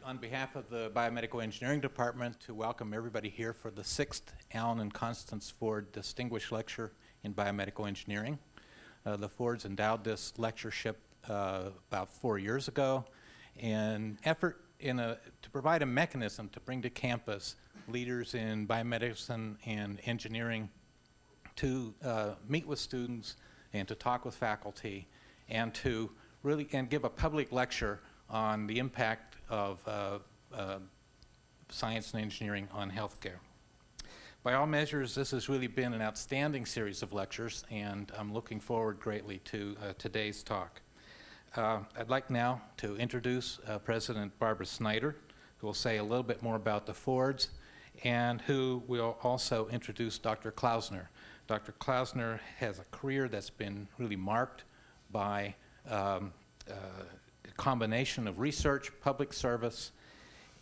on behalf of the Biomedical Engineering Department to welcome everybody here for the 6th Alan and Constance Ford Distinguished Lecture in Biomedical Engineering. The Fords endowed this lectureship about 4 years ago in effort to provide a mechanism to bring to campus leaders in biomedicine and engineering to meet with students and to talk with faculty and to really give a public lecture on the impact of science and engineering on healthcare. By all measures, this has really been an outstanding series of lectures, and I'm looking forward greatly to today's talk. I'd like now to introduce President Barbara Snyder, who will say a little bit more about the Fords, and who will also introduce Dr. Klausner. Dr. Klausner has a career that's been really marked by a combination of research, public service,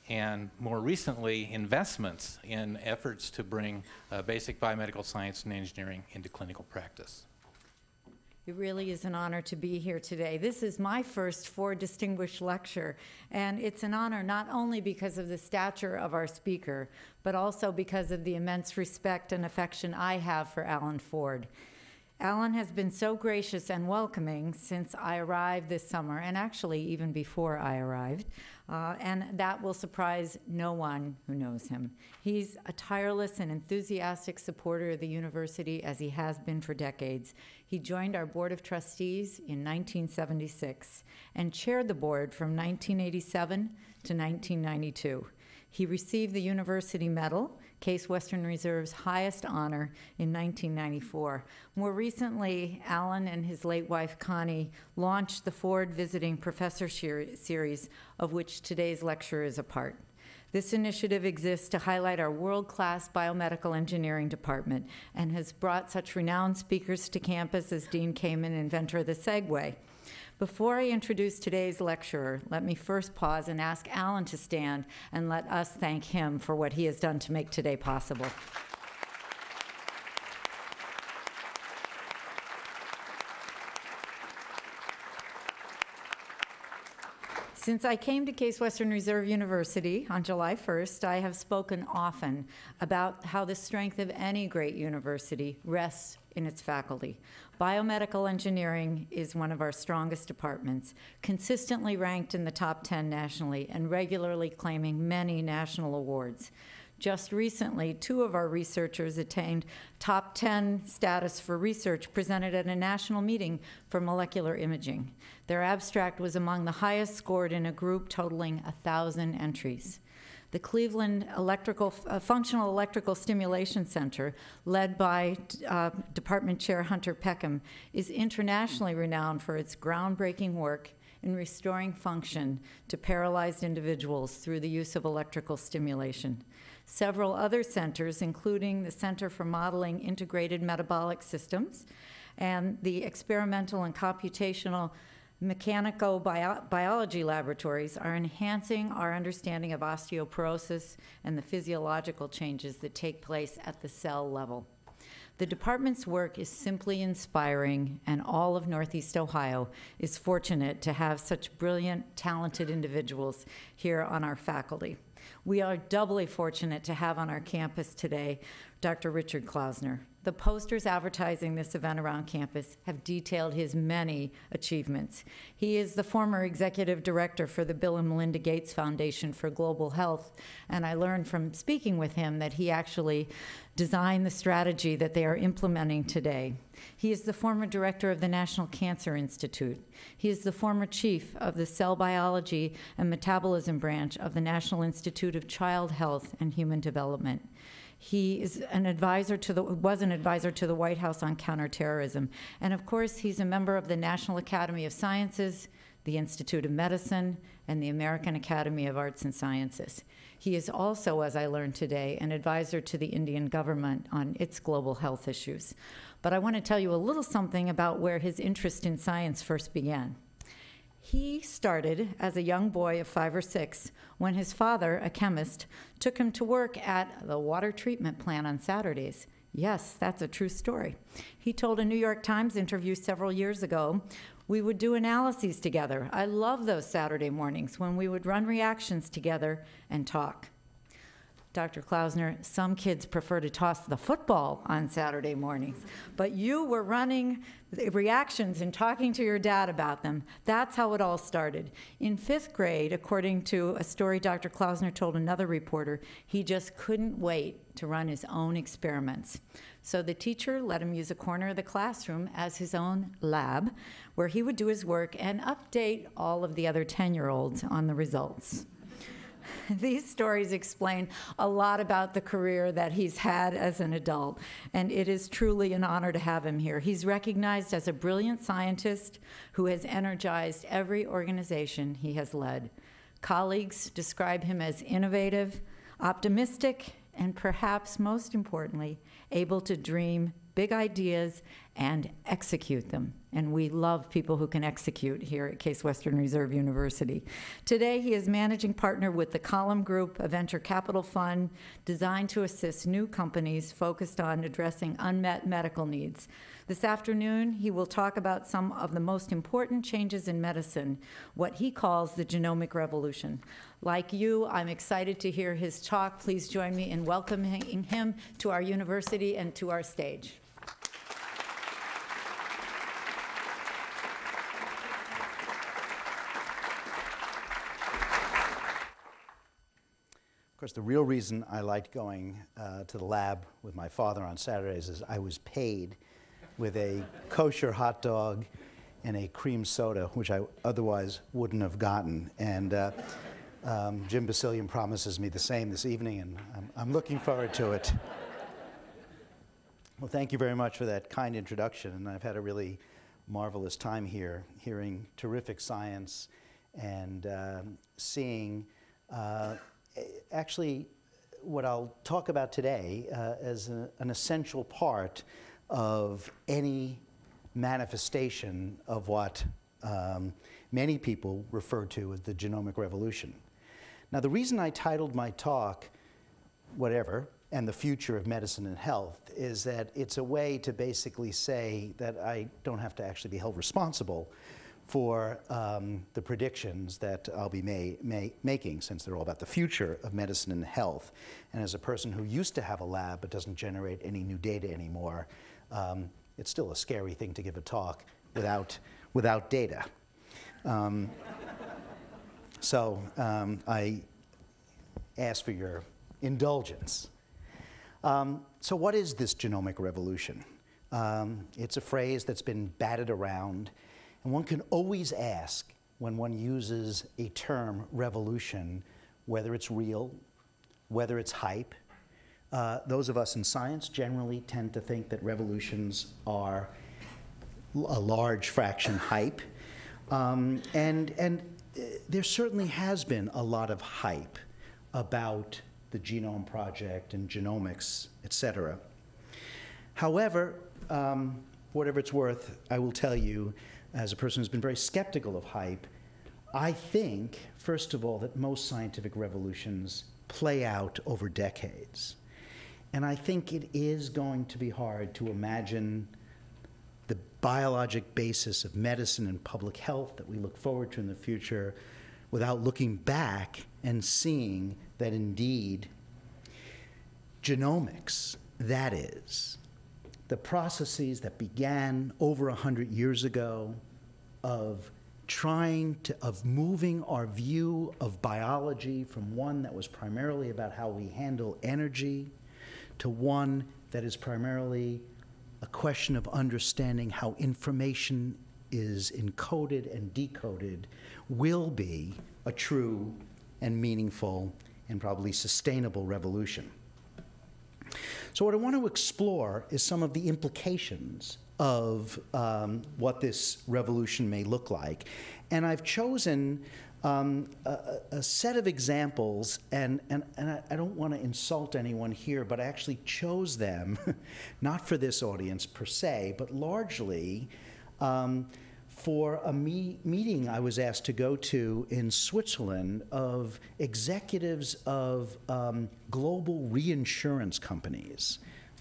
and more recently investments in efforts to bring basic biomedical science and engineering into clinical practice. It really is an honor to be here today. This is my first Ford Distinguished Lecture, and it's an honor not only because of the stature of our speaker, but also because of the immense respect and affection I have for Alan Ford. Alan has been so gracious and welcoming since I arrived this summer, and actually even before I arrived, and that will surprise no one who knows him. He's a tireless and enthusiastic supporter of the university, as he has been for decades. He joined our Board of Trustees in 1976 and chaired the board from 1987 to 1992. He received the University Medal, Case Western Reserve's highest honor, in 1994. More recently, Alan and his late wife, Connie, launched the Ford Visiting Professor Series, of which today's lecture is a part. This initiative exists to highlight our world-class biomedical engineering department and has brought such renowned speakers to campus as Dean Kamen, inventor of the Segway. Before I introduce today's lecturer, let me first pause and ask Alan to stand and let us thank him for what he has done to make today possible. Since I came to Case Western Reserve University on July 1st, I have spoken often about how the strength of any great university rests in its faculty. Biomedical engineering is one of our strongest departments, consistently ranked in the top 10 nationally and regularly claiming many national awards. Just recently, 2 of our researchers attained top 10 status for research presented at a national meeting for molecular imaging. Their abstract was among the highest scored in a group totaling 1,000 entries. The Cleveland Functional Electrical Stimulation Center, led by Department Chair Hunter Peckham, is internationally renowned for its groundbreaking work in restoring function to paralyzed individuals through the use of electrical stimulation. Several other centers, including the Center for Modeling Integrated Metabolic Systems and the Experimental and Computational Mechanico-Biology laboratories, are enhancing our understanding of osteoporosis and the physiological changes that take place at the cell level. The department's work is simply inspiring, and all of Northeast Ohio is fortunate to have such brilliant, talented individuals here on our faculty. We are doubly fortunate to have on our campus today Dr. Richard Klausner. The posters advertising this event around campus have detailed his many achievements. He is the former executive director for the Bill and Melinda Gates Foundation for Global Health, and I learned from speaking with him that he actually designed the strategy that they are implementing today. He is the former director of the National Cancer Institute. He is the former chief of the Cell Biology and Metabolism branch of the National Institute of Child Health and Human Development. He is was an advisor to the White House on counterterrorism. And of course, he's a member of the National Academy of Sciences, the Institute of Medicine, and the American Academy of Arts and Sciences. He is also, as I learned today, an advisor to the Indian government on its global health issues. But I want to tell you a little something about where his interest in science first began. He started as a young boy of 5 or 6 when his father, a chemist, took him to work at the water treatment plant on Saturdays. Yes, that's a true story. He told a New York Times interview several years ago, we would do analyses together. I love those Saturday mornings when we would run reactions together and talk. Dr. Klausner, some kids prefer to toss the football on Saturday mornings, but you were running the reactions and talking to your dad about them. That's how it all started. In 5th grade, according to a story Dr. Klausner told another reporter, he just couldn't wait to run his own experiments. So the teacher let him use a corner of the classroom as his own lab, where he would do his work and update all of the other 10-year-olds on the results. These stories explain a lot about the career that he's had as an adult, and it is truly an honor to have him here. He's recognized as a brilliant scientist who has energized every organization he has led. Colleagues describe him as innovative, optimistic, and perhaps most importantly, able to dream big ideas and execute them. And we love people who can execute here at Case Western Reserve University. Today, he is managing partner with the Column Group, a venture capital fund designed to assist new companies focused on addressing unmet medical needs. This afternoon, he will talk about some of the most important changes in medicine, what he calls the genomic revolution. Like you, I'm excited to hear his talk. Please join me in welcoming him to our university and to our stage. Of course, the real reason I liked going to the lab with my father on Saturdays is I was paid with a kosher hot dog and a cream soda, which I otherwise wouldn't have gotten. And Jim Basilian promises me the same this evening, and I'm looking forward to it. Well, thank you very much for that kind introduction, and I've had a really marvelous time here, hearing terrific science and seeing actually what I'll talk about today as an essential part of any manifestation of what many people refer to as the genomic revolution. Now, the reason I titled my talk, Whatever, and the Future of Medicine and Health, is that it's a way to basically say that I don't have to actually be held responsible for the predictions that I'll be making, since they're all about the future of medicine and health. And as a person who used to have a lab but doesn't generate any new data anymore, it's still a scary thing to give a talk without data. So I ask for your indulgence. So what is this genomic revolution? It's a phrase that's been batted around, and one can always ask when one uses a term revolution, whether it's real, whether it's hype. Those of us in science generally tend to think that revolutions are a large fraction hype. And there certainly has been a lot of hype about the Genome Project and genomics, et cetera. However, whatever it's worth, I will tell you, as a person who's been very skeptical of hype, I think, first of all, that most scientific revolutions play out over decades. And I think it is going to be hard to imagine the biologic basis of medicine and public health that we look forward to in the future without looking back and seeing that indeed genomics, that is, the processes that began over 100 years ago of moving our view of biology from one that was primarily about how we handle energy to one that is primarily a question of understanding how information is encoded and decoded, will be a true and meaningful and probably sustainable revolution. So what I want to explore is some of the implications of what this revolution may look like. And I've chosen a set of examples, and I don't want to insult anyone here, but I actually chose them, not for this audience per se, but largely for a meeting I was asked to go to in Switzerland of executives of global reinsurance companies,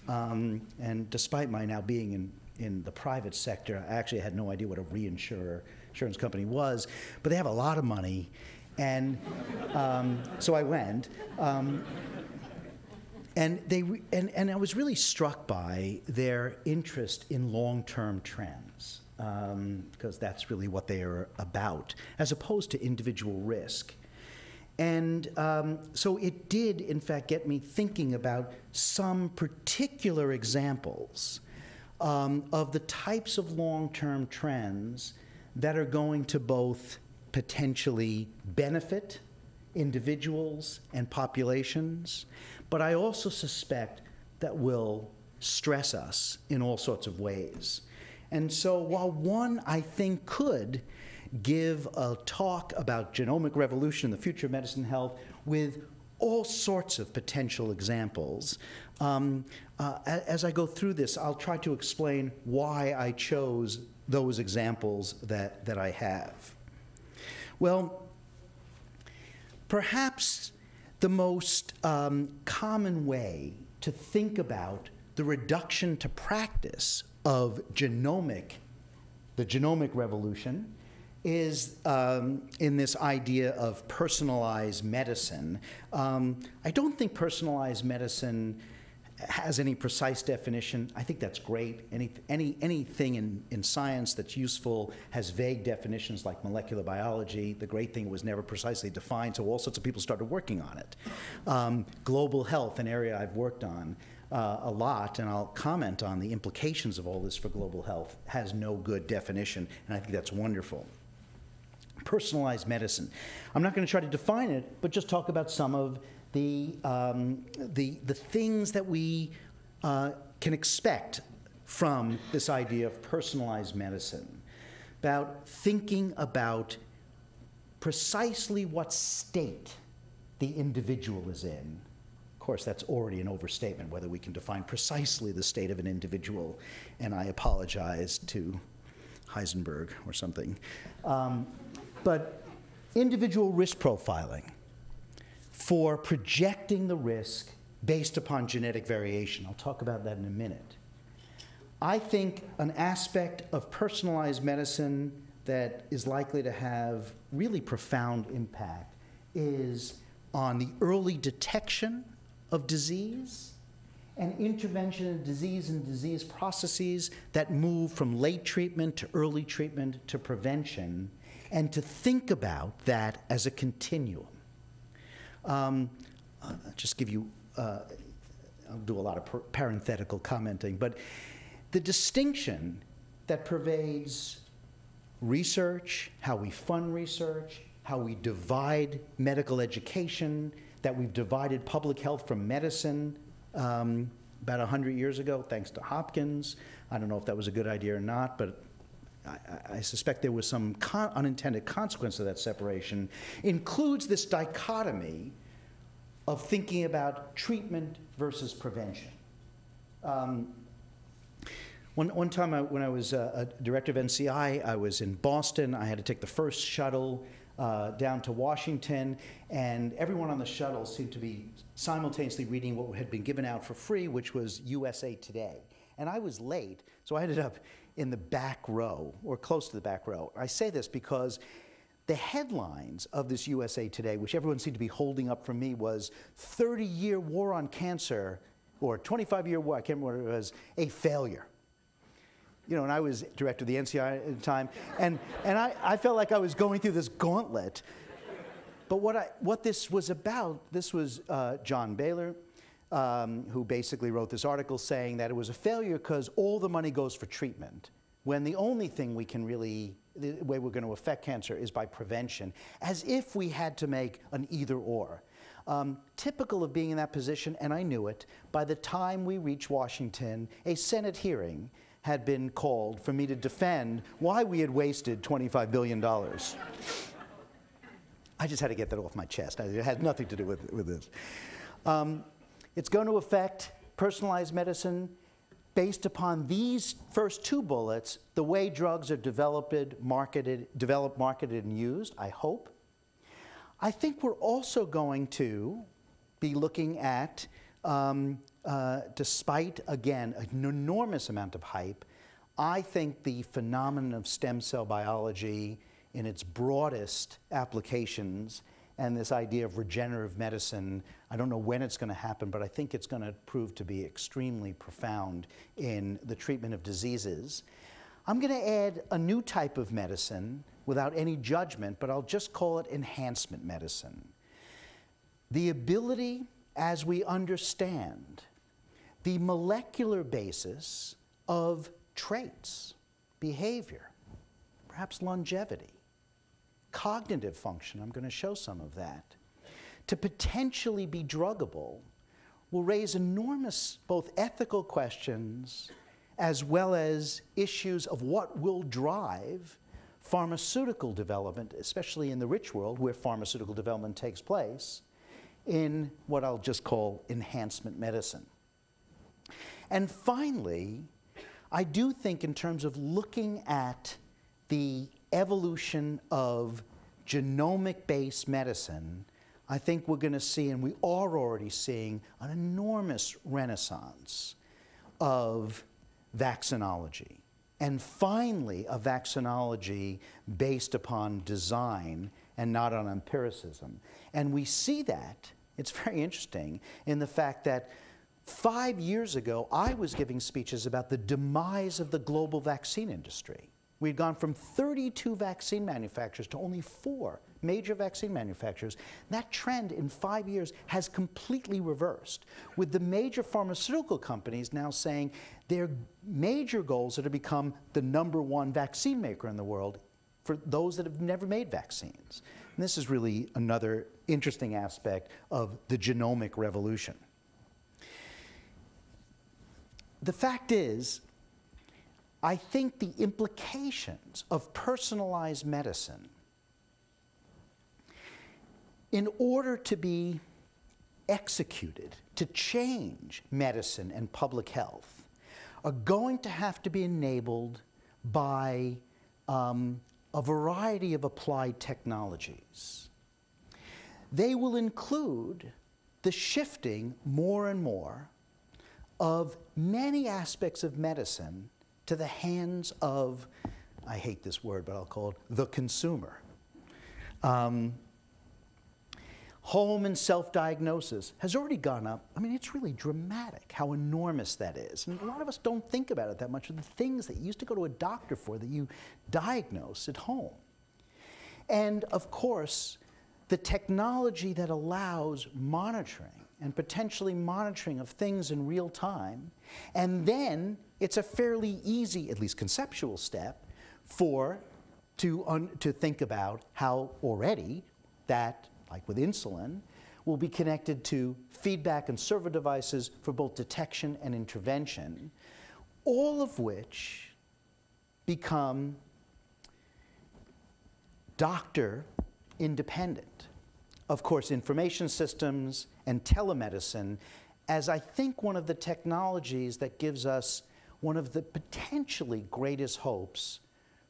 And despite my now being in the private sector, I actually had no idea what a insurance company was, but they have a lot of money. And so I went. And I was really struck by their interest in long-term trends, because that's really what they are about, as opposed to individual risk. And so it did, in fact, get me thinking about some particular examples of the types of long-term trends that are going to both potentially benefit individuals and populations, but I also suspect that will stress us in all sorts of ways. And so while one, I think, could give a talk about genomic revolution, the future of medicine and health, with all sorts of potential examples, as I go through this, I'll try to explain why I chose those examples that I have. Well, perhaps the most common way to think about the reduction to practice of the genomic revolution is in this idea of personalized medicine. I don't think personalized medicine has any precise definition. I think that's great. Anything in science that's useful has vague definitions, like molecular biology. The great thing was never precisely defined, so all sorts of people started working on it. Global health, an area I've worked on a lot, and I'll comment on the implications of all this for global health, has no good definition, and I think that's wonderful. Personalized medicine. I'm not going to try to define it, but just talk about some of the things that we can expect from this idea of personalized medicine, about thinking about precisely what state the individual is in. Of course, that's already an overstatement, whether we can define precisely the state of an individual, and I apologize to Heisenberg or something. But individual risk profiling for projecting the risk based upon genetic variation. I'll talk about that in a minute. I think an aspect of personalized medicine that is likely to have really profound impact is on the early detection of disease and intervention in disease and disease processes that move from late treatment to early treatment to prevention, and to think about that as a continuum. I'll just give you, I'll do a lot of parenthetical commenting, but the distinction that pervades research, how we fund research, how we divide medical education, that we've divided public health from medicine about 100 years ago, thanks to Hopkins. I don't know if that was a good idea or not, but I suspect there was some unintended consequence of that separation, includes this dichotomy of thinking about treatment versus prevention. One time when I was a director of NCI, I was in Boston. I had to take the first shuttle down to Washington, and everyone on the shuttle seemed to be simultaneously reading what had been given out for free, which was USA Today. And I was late, so I ended up in the back row, or close to the back row. I say this because the headlines of this USA Today, which everyone seemed to be holding up for me, was 30-year war on cancer, or 25-year war, I can't remember what it was, a failure. You know, and I was director of the NCI at the time, and I felt like I was going through this gauntlet. But what this was about, this was John Baylor, who basically wrote this article saying that it was a failure because all the money goes for treatment, when the only thing we can really, the way we're going to affect cancer is by prevention, as if we had to make an either-or. Typical of being in that position, and I knew it, by the time we reached Washington, a Senate hearing had been called for me to defend why we had wasted $25 billion. I just had to get that off my chest. It had nothing to do with this. It's going to affect personalized medicine based upon these first two bullets, the way drugs are developed, marketed, and used, I hope. I think we're also going to be looking at despite, again, an enormous amount of hype, I think the phenomenon of stem cell biology in its broadest applications and this idea of regenerative medicine, I don't know when it's going to happen, but I think it's going to prove to be extremely profound in the treatment of diseases. I'm going to add a new type of medicine without any judgment, but I'll just call it enhancement medicine. The ability, as we understand the molecular basis of traits, behavior, perhaps longevity, cognitive function, I'm going to show some of that, to potentially be druggable will raise enormous both ethical questions as well as issues of what will drive pharmaceutical development, especially in the rich world where pharmaceutical development takes place, in what I'll just call enhancement medicine. And finally, I do think in terms of looking at the evolution of genomic-based medicine, I think we're going to see, and we are already seeing, an enormous renaissance of vaccinology. And finally, a vaccinology based upon design and not on empiricism. And we see that, it's very interesting, in the fact that 5 years ago, I was giving speeches about the demise of the global vaccine industry. We'd gone from 32 vaccine manufacturers to only 4 major vaccine manufacturers. That trend in 5 years has completely reversed, with the major pharmaceutical companies now saying their major goals are to become the #1 vaccine maker in the world for those that have never made vaccines. And this is really another interesting aspect of the genomic revolution. The fact is, I think the implications of personalized medicine, in order to be executed to change medicine and public health, are going to have to be enabled by a variety of applied technologies. They will include the shifting more and more of many aspects of medicine to the hands of, I hate this word, but I'll call it the consumer. Home and self-diagnosis has already gone up. I mean, it's really dramatic how enormous that is. And a lot of us don't think about it that much, of the things that you used to go to a doctor for that you diagnose at home. And of course, the technology that allows monitoring and potentially monitoring of things in real time, and then it's a fairly easy, at least conceptual step, to think about how already that, like with insulin, will be connected to feedback and servo devices for both detection and intervention, all of which become doctor independent. Of course, information systems and telemedicine as I think one of the technologies that gives us one of the potentially greatest hopes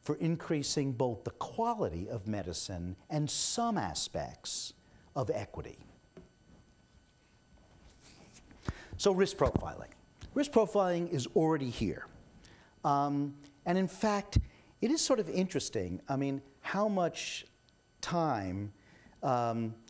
for increasing both the quality of medicine and some aspects of equity. So risk profiling. Risk profiling is already here. And in fact, it is sort of interesting, I mean, how much time,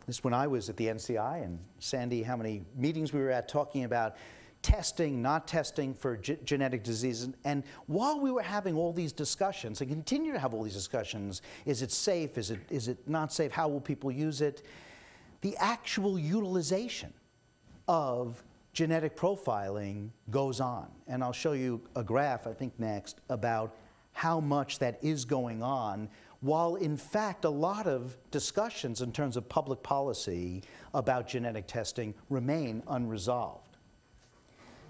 this when I was at the NCI, and Sandy, how many meetings we were at talking about testing, not testing for genetic diseases. And while we were having all these discussions, and continue to have all these discussions, is it safe, is it not safe, how will people use it? The actual utilization of genetic profiling goes on. And I'll show you a graph, I think next, about how much that is going on, while in fact a lot of discussions in terms of public policy about genetic testing remain unresolved.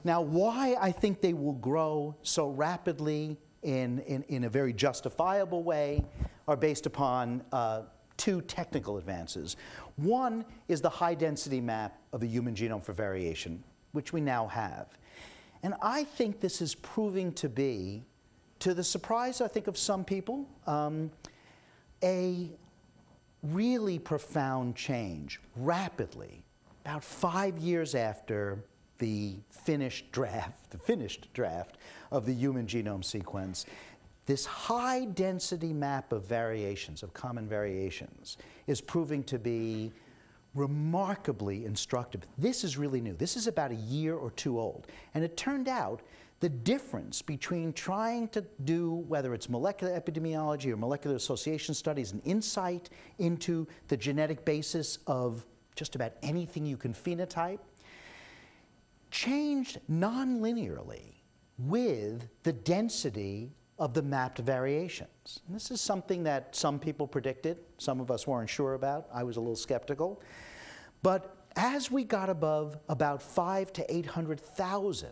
Now, why I think they will grow so rapidly in a very justifiable way are based upon two technical advances. One is the high-density map of the human genome for variation, which we now have. And I think this is proving to be, to the surprise, I think, of some people, a really profound change, rapidly, about 5 years after the finished draft of the human genome sequence, this high density map of variations, of common variations, is proving to be remarkably instructive. This is really new. This is about a year or two old. And it turned out the difference between trying to do, whether it's molecular epidemiology or molecular association studies, an insight into the genetic basis of just about anything you can phenotype, changed non-linearly with the density of the mapped variations. And this is something that some people predicted, some of us weren't sure about. I was a little skeptical. But as we got above about 500,000 to 800,000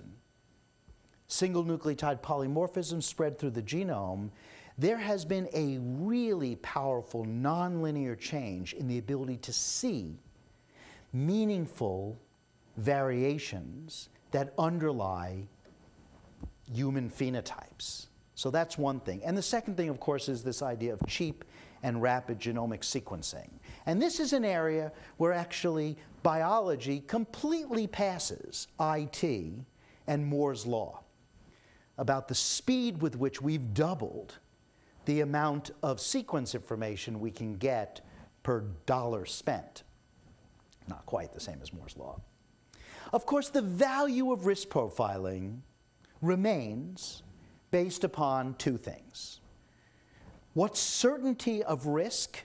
single nucleotide polymorphisms spread through the genome, there has been a really powerful nonlinear change in the ability to see meaningful variations that underlie human phenotypes. So that's one thing. And the second thing, of course, is this idea of cheap and rapid genomic sequencing. And this is an area where actually biology completely passes IT and Moore's law about the speed with which we've doubled the amount of sequence information we can get per dollar spent. Not quite the same as Moore's law. Of course, the value of risk profiling remains based upon two things. What certainty of risk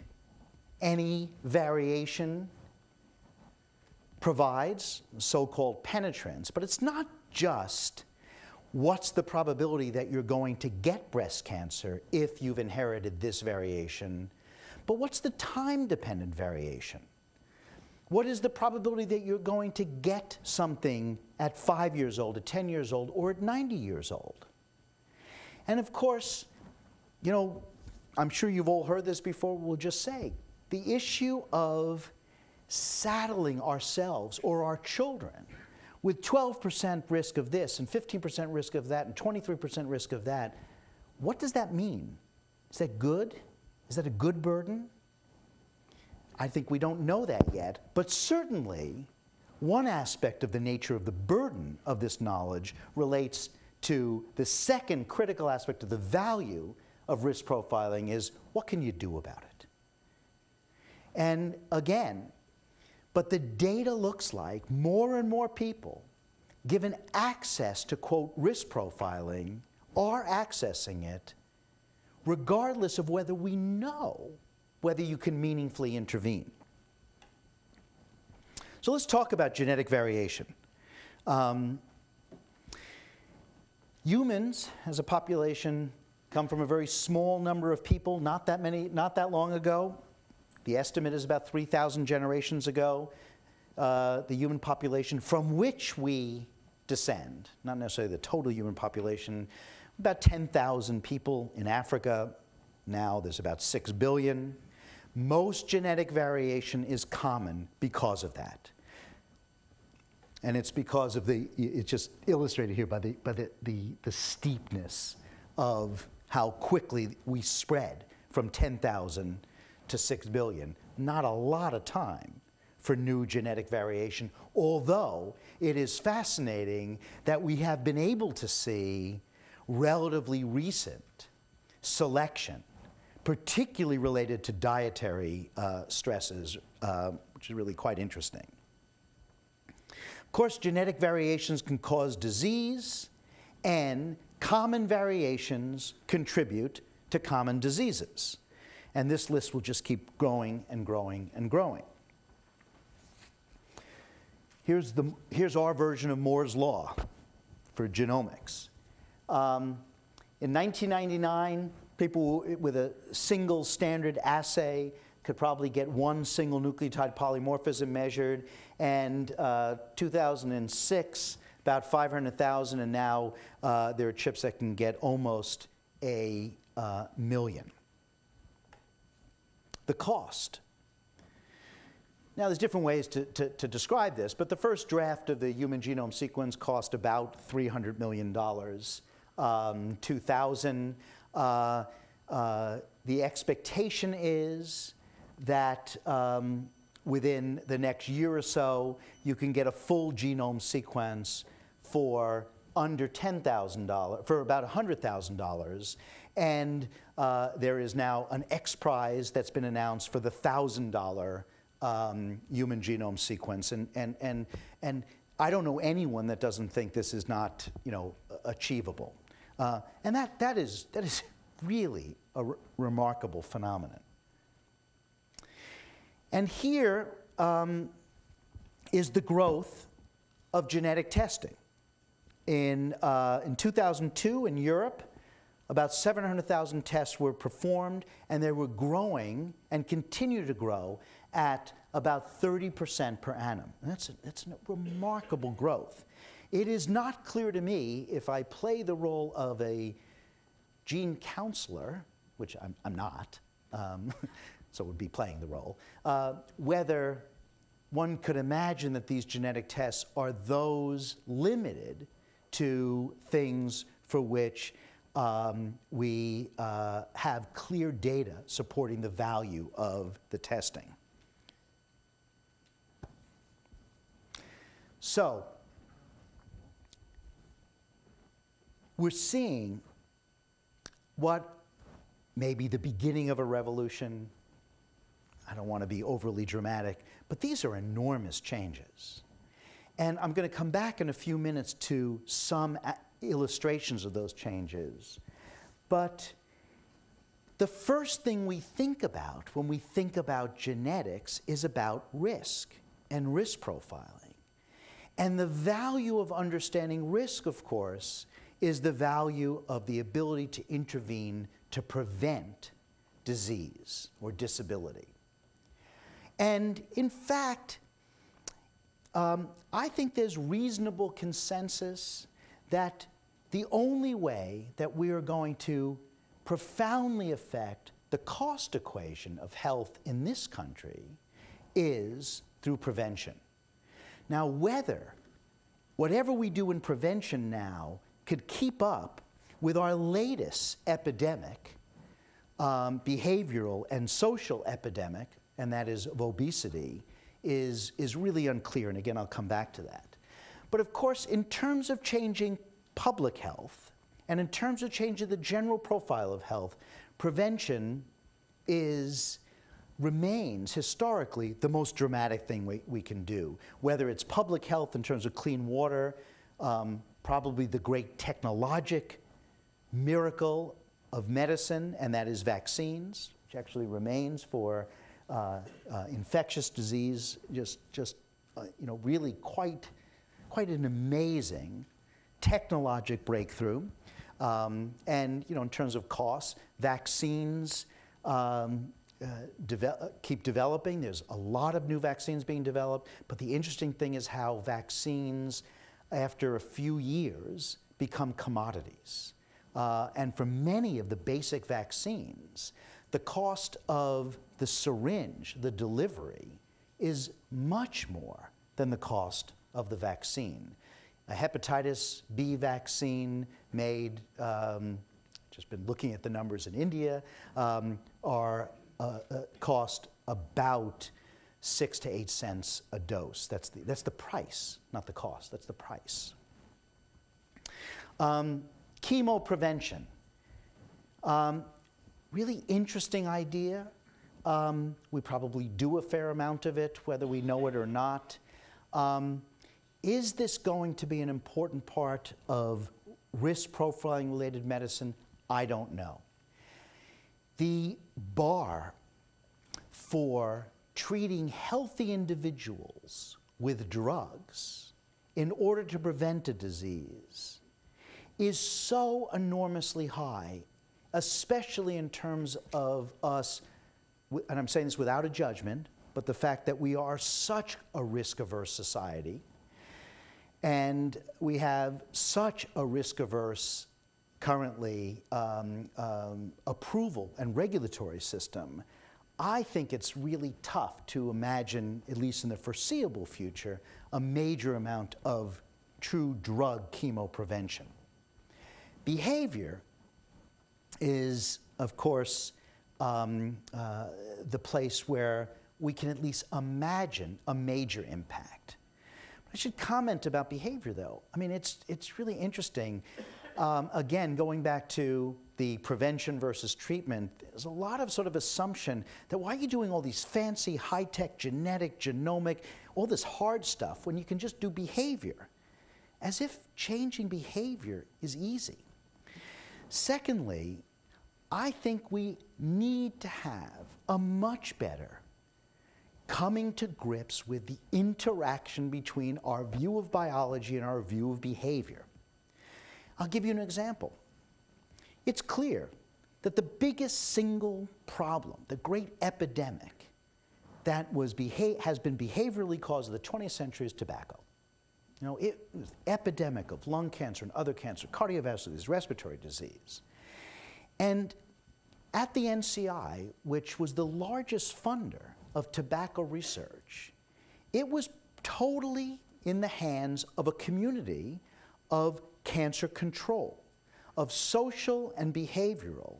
any variation provides, so-called penetrance, but it's not just what's the probability that you're going to get breast cancer if you've inherited this variation, but what's the time-dependent variation? What is the probability that you're going to get something at 5 years old, at 10 years old, or at 90 years old? And of course, you know, I'm sure you've all heard this before, we'll just say, the issue of saddling ourselves or our children with 12% risk of this and 15% risk of that and 23% risk of that, what does that mean? Is that good? Is that a good burden? I think we don't know that yet, but certainly one aspect of the nature of the burden of this knowledge relates to the second critical aspect of the value of risk profiling is, what can you do about it? And again, but the data looks like more and more people, given access to, quote, risk profiling, are accessing it regardless of whether we know whether you can meaningfully intervene. So let's talk about genetic variation. Humans, as a population, come from a very small number of people, not that long ago. The estimate is about 3,000 generations ago. The human population from which we descend, not necessarily the total human population, about 10,000 people in Africa. Now there's about 6 billion. Most genetic variation is common because of that. And it's because of it's just illustrated here by the steepness of how quickly we spread from 10,000 to 6 billion. Not a lot of time for new genetic variation, although it is fascinating that we have been able to see relatively recent selection, particularly related to dietary stresses, which is really quite interesting. Of course, genetic variations can cause disease, and common variations contribute to common diseases. And this list will just keep growing and growing and growing. Here's our version of Moore's law for genomics. In 1999, people with a single standard assay could probably get one single nucleotide polymorphism measured, and 2006, about 500,000, and now there are chips that can get almost a million. The cost. Now, there's different ways to describe this, but the first draft of the human genome sequence cost about $300 million. 2000, the expectation is that within the next year or so, you can get a full genome sequence for under $10,000, for about $100,000. And there is now an X Prize that's been announced for the $1,000 human genome sequence. And I don't know anyone that doesn't think this is not, achievable. And that is really a remarkable phenomenon. And here is the growth of genetic testing. In 2002 in Europe, about 700,000 tests were performed, and they were growing and continue to grow at about 30% per annum. And that's a remarkable growth. It is not clear to me, if I play the role of a gene counselor, which I'm not, so would be playing the role, whether one could imagine that these genetic tests are those limited to things for which we have clear data supporting the value of the testing. So, we're seeing what may be the beginning of a revolution. I don't want to be overly dramatic, but these are enormous changes. And I'm going to come back in a few minutes to some illustrations of those changes. But the first thing we think about when we think about genetics is about risk and risk profiling. And the value of understanding risk, of course, is the value of the ability to intervene to prevent disease or disability. And in fact, I think there's reasonable consensus that the only way that we are going to profoundly affect the cost equation of health in this country is through prevention. Now, whatever we do in prevention now could keep up with our latest epidemic, behavioral and social epidemic, and that is of obesity, is really unclear. And again, I'll come back to that. But of course, in terms of changing public health, and in terms of changing the general profile of health, prevention remains historically the most dramatic thing we can do. Whether it's public health in terms of clean water, probably the great technologic miracle of medicine, and that is vaccines, which actually remains for infectious disease, really quite an amazing technologic breakthrough. And in terms of costs, vaccines keep developing. There's a lot of new vaccines being developed, but the interesting thing is how vaccines, after a few years, become commodities. And for many of the basic vaccines, the cost of the syringe, the delivery, is much more than the cost of the vaccine. A hepatitis B vaccine made, just been looking at the numbers in India, cost about 6 to 8 cents a dose. That's the price, not the cost. That's the price. Chemo prevention. Really interesting idea. We probably do a fair amount of it, whether we know it or not. Is this going to be an important part of risk profiling related medicine? I don't know. The bar for treating healthy individuals with drugs in order to prevent a disease is so enormously high, especially in terms of us, and I'm saying this without a judgment, but the fact that we are such a risk-averse society, and we have such a risk-averse, currently, approval and regulatory system. I think it's really tough to imagine, at least in the foreseeable future, a major amount of true drug chemo prevention. Behavior is, of course, the place where we can at least imagine a major impact. I should comment about behavior, though. I mean, it's really interesting. Again, going back to the prevention versus treatment, there's a lot of sort of assumption that why are you doing all these fancy, high-tech, genetic, genomic, all this hard stuff when you can just do behavior? As if changing behavior is easy. Secondly, I think we need to have a much better coming to grips with the interaction between our view of biology and our view of behavior. I'll give you an example. It's clear that the biggest single problem, the great epidemic that has been behaviorally caused in the 20th century is tobacco. You know, it was an epidemic of lung cancer and other cancer, cardiovascular disease, respiratory disease. And at the NCI, which was the largest funder of tobacco research, it was totally in the hands of a community of cancer control, of social and behavioral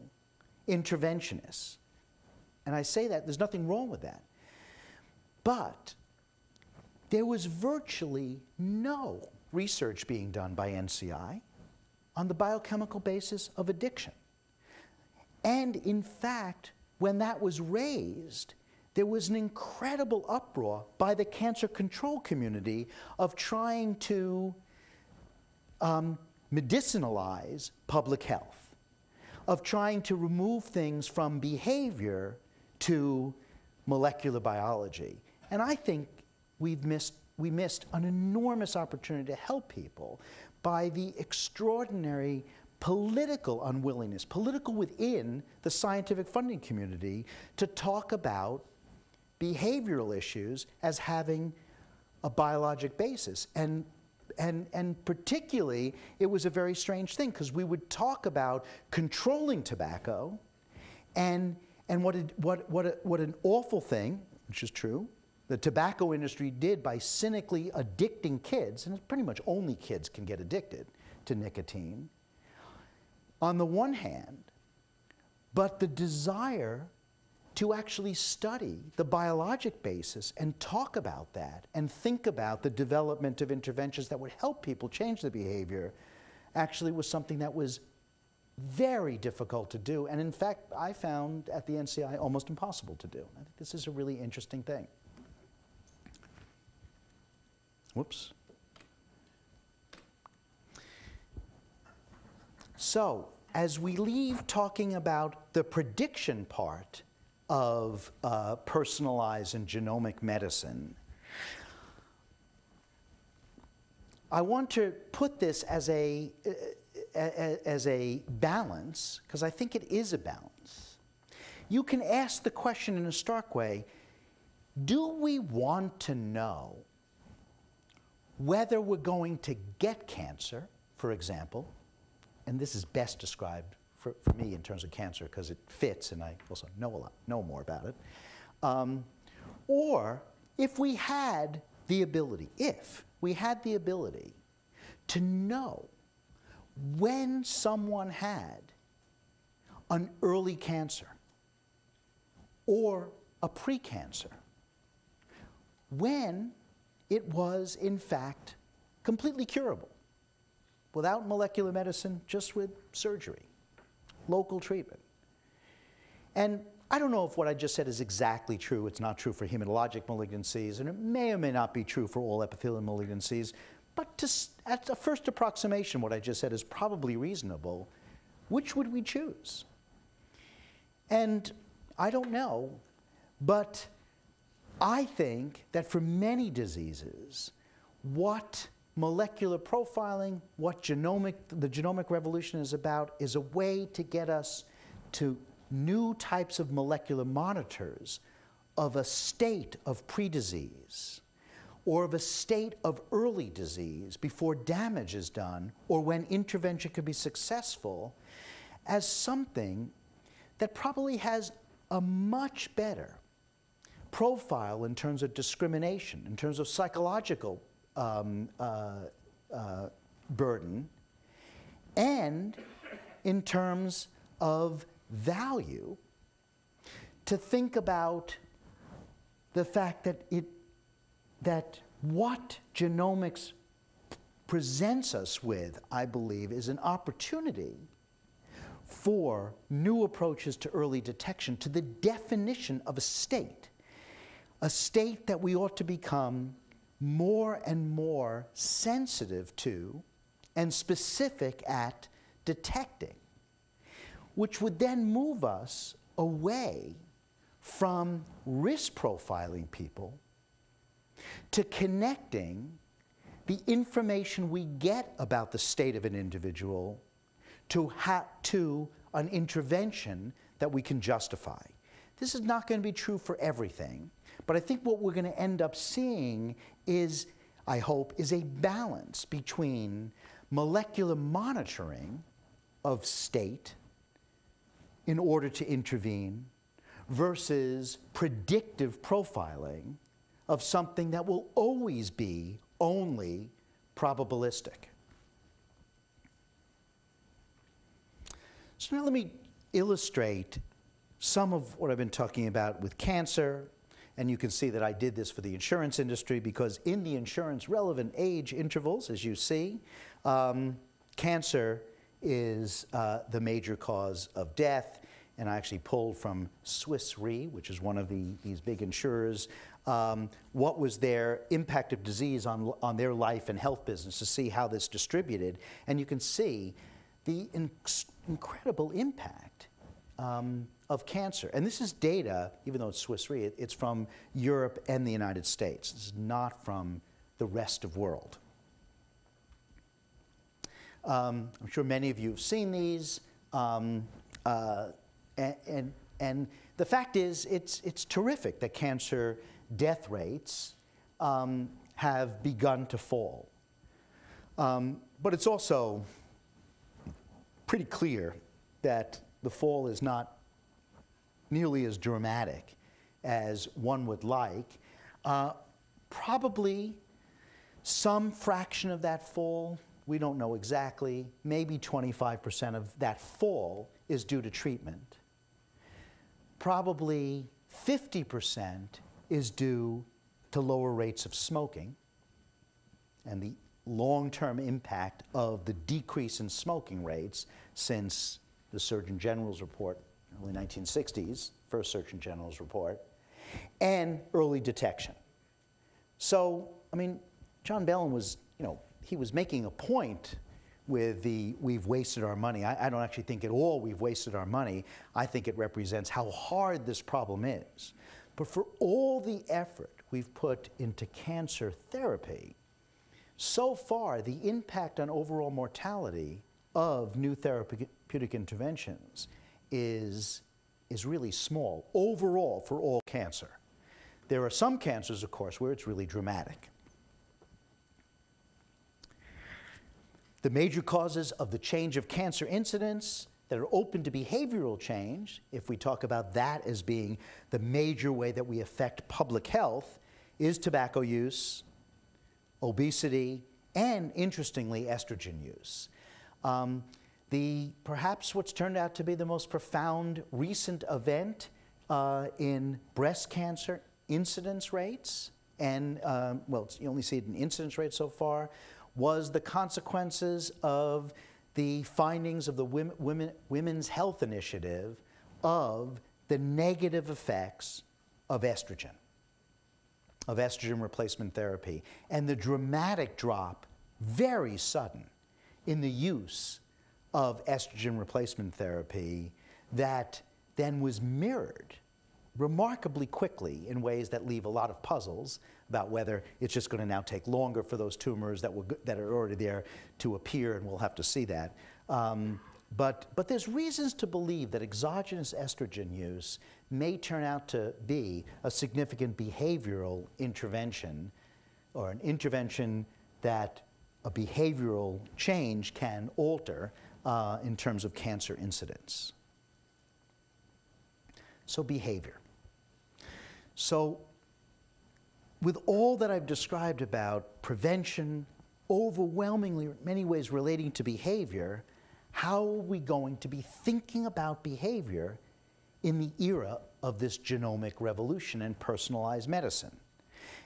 interventionists. And I say that, there's nothing wrong with that. But there was virtually no research being done by NCI on the biochemical basis of addiction. And in fact, when that was raised, there was an incredible uproar by the cancer control community of trying to medicinalize public health, of trying to remove things from behavior to molecular biology. And I think we missed an enormous opportunity to help people by the extraordinary political unwillingness, political within the scientific funding community, to talk about behavioral issues as having a biologic basis. And particularly, it was a very strange thing, because we would talk about controlling tobacco and what an awful thing, which is true, the tobacco industry did by cynically addicting kids, and it's pretty much only kids can get addicted to nicotine, on the one hand, but the desire to actually study the biologic basis and talk about that and think about the development of interventions that would help people change the behavior actually was something that was very difficult to do. And in fact, I found at the NCI almost impossible to do. I think this is a really interesting thing. Whoops. So, as we leave talking about the prediction part of personalized and genomic medicine, I want to put this as a balance, because I think it is a balance. You can ask the question in a stark way, do we want to know whether we're going to get cancer, for example, and this is best described for me in terms of cancer because it fits and I also know more about it, or if we had the ability to know when someone had an early cancer or a precancer, when it was in fact completely curable, without molecular medicine, just with surgery, local treatment. And I don't know if what I just said is exactly true. It's not true for hematologic malignancies, and it may or may not be true for all epithelial malignancies, but at a first approximation, what I just said is probably reasonable. Which would we choose? And I don't know, but I think that for many diseases, what molecular profiling, what the genomic revolution is about, is a way to get us to new types of molecular monitors of a state of pre-disease or of a state of early disease before damage is done or when intervention could be successful, as something that probably has a much better profile in terms of discrimination, in terms of psychological burden, and in terms of value, to think about the fact that what genomics presents us with, I believe, is an opportunity for new approaches to early detection, to the definition of a state that we ought to become more and more sensitive to and specific at detecting, which would then move us away from risk profiling people to connecting the information we get about the state of an individual to an intervention that we can justify. This is not going to be true for everything, but I think what we're going to end up seeing is, I hope, is a balance between molecular monitoring of state in order to intervene versus predictive profiling of something that will always be only probabilistic. So now let me illustrate some of what I've been talking about with cancer, and you can see that I did this for the insurance industry because in the insurance relevant age intervals, as you see, cancer is the major cause of death, and I actually pulled from Swiss Re, which is one of these big insurers, what was their impact of disease on their life and health business to see how this distributed. And you can see the incredible impact of cancer. And this is data, even though it's Swiss Re, it's from Europe and the United States. This is not from the rest of the world. I'm sure many of you have seen these. And the fact is, it's terrific that cancer death rates have begun to fall. But it's also pretty clear that the fall is not nearly as dramatic as one would like. Probably some fraction of that fall, we don't know exactly, maybe 25% of that fall is due to treatment. Probably 50% is due to lower rates of smoking and the long-term impact of the decrease in smoking rates since the Surgeon General's report, early 1960s, first Surgeon General's report, and early detection. So, I mean, John Bellin was, he was making a point with the we've wasted our money. I don't actually think at all we've wasted our money. I think it represents how hard this problem is. But for all the effort we've put into cancer therapy, so far the impact on overall mortality of new therapeutic interventions is really small overall for all cancer. There are some cancers, of course, where it's really dramatic. The major causes of the change of cancer incidence that are open to behavioral change, if we talk about that as being the major way that we affect public health, is tobacco use, obesity, and interestingly, estrogen use. Perhaps what's turned out to be the most profound recent event in breast cancer incidence rates, and you only see it in incidence rates so far, was the consequences of the findings of the Women's Health Initiative of the negative effects of estrogen replacement therapy, and the dramatic drop, very sudden, in the use of estrogen replacement therapy that then was mirrored remarkably quickly in ways that leave a lot of puzzles about whether it's just going to now take longer for those tumors that are already there to appear, and we'll have to see that. But there's reasons to believe that exogenous estrogen use may turn out to be a significant behavioral intervention, or an intervention that a behavioral change can alter in terms of cancer incidence. So behavior. So with all that I've described about prevention, overwhelmingly in many ways relating to behavior, how are we going to be thinking about behavior in the era of this genomic revolution and personalized medicine.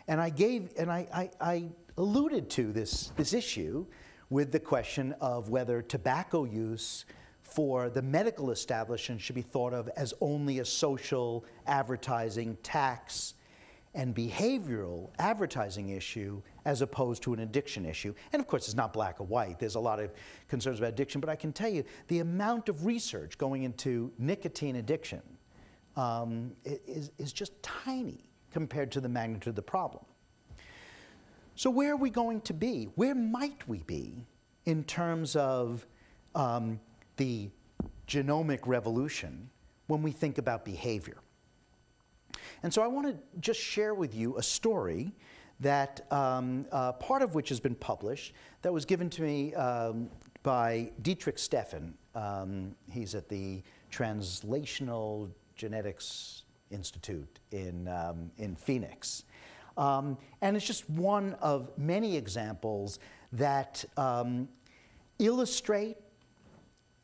And I alluded to this issue with the question of whether tobacco use for the medical establishment should be thought of as only a social advertising tax and behavioral advertising issue as opposed to an addiction issue. And of course, it's not black or white. There's a lot of concerns about addiction, but I can tell you the amount of research going into nicotine addiction is just tiny compared to the magnitude of the problem. So where are we going to be? Where might we be in terms of the genomic revolution when we think about behavior? And so I want to just share with you a story that part of which has been published, that was given to me by Dietrich Steffen. He's at the Translational Genetics Institute in Phoenix. And it's just one of many examples that illustrate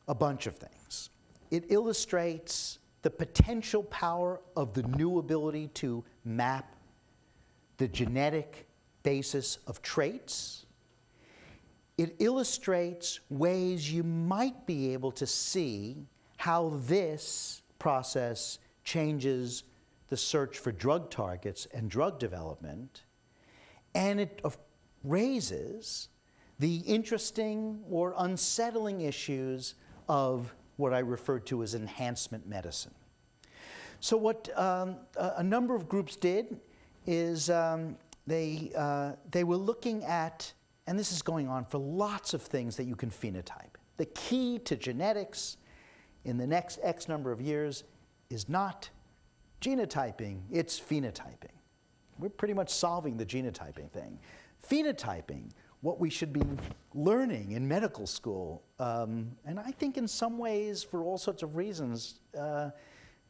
a bunch of things. It illustrates the potential power of the new ability to map the genetic basis of traits. It illustrates ways you might be able to see how this process changes the search for drug targets and drug development. And it raises the interesting or unsettling issues of what I refer to as enhancement medicine. So what a number of groups did is they were looking at, and this is going on for lots of things that you can phenotype. The key to genetics in the next X number of years is not genotyping, it's phenotyping. We're pretty much solving the genotyping thing. Phenotyping, what we should be learning in medical school, and I think in some ways, for all sorts of reasons,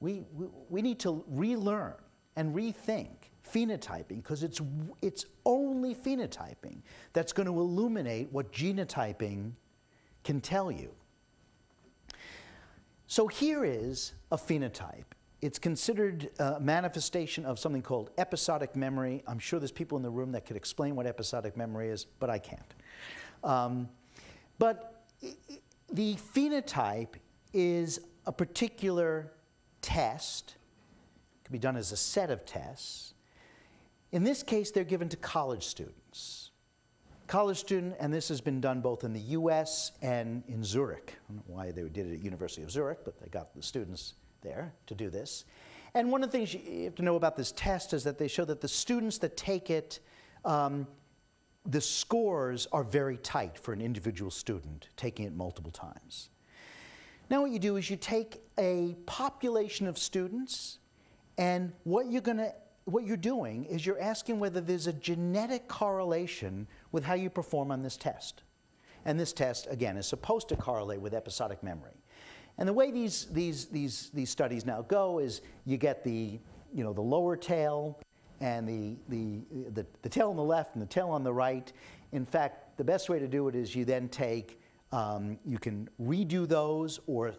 we need to relearn and rethink phenotyping, because it's only phenotyping that's going to illuminate what genotyping can tell you. So here is a phenotype. It's considered a manifestation of something called episodic memory. I'm sure there's people in the room that could explain what episodic memory is, but I can't. But the phenotype is a particular test. It can be done as a set of tests. In this case, they're given to college students. College student, and this has been done both in the US and in Zurich. I don't know why they did it at University of Zurich, but they got the students there to do this. And one of the things you have to know about this test is that they show that the students that take it, the scores are very tight for an individual student taking it multiple times. Now what you do is you take a population of students, and what you're doing is you're asking whether there's a genetic correlation with how you perform on this test. And this test, again, is supposed to correlate with episodic memory. And the way these studies now go is you get the lower tail and the tail on the left and the tail on the right. In fact, the best way to do it is you then take, you can redo those or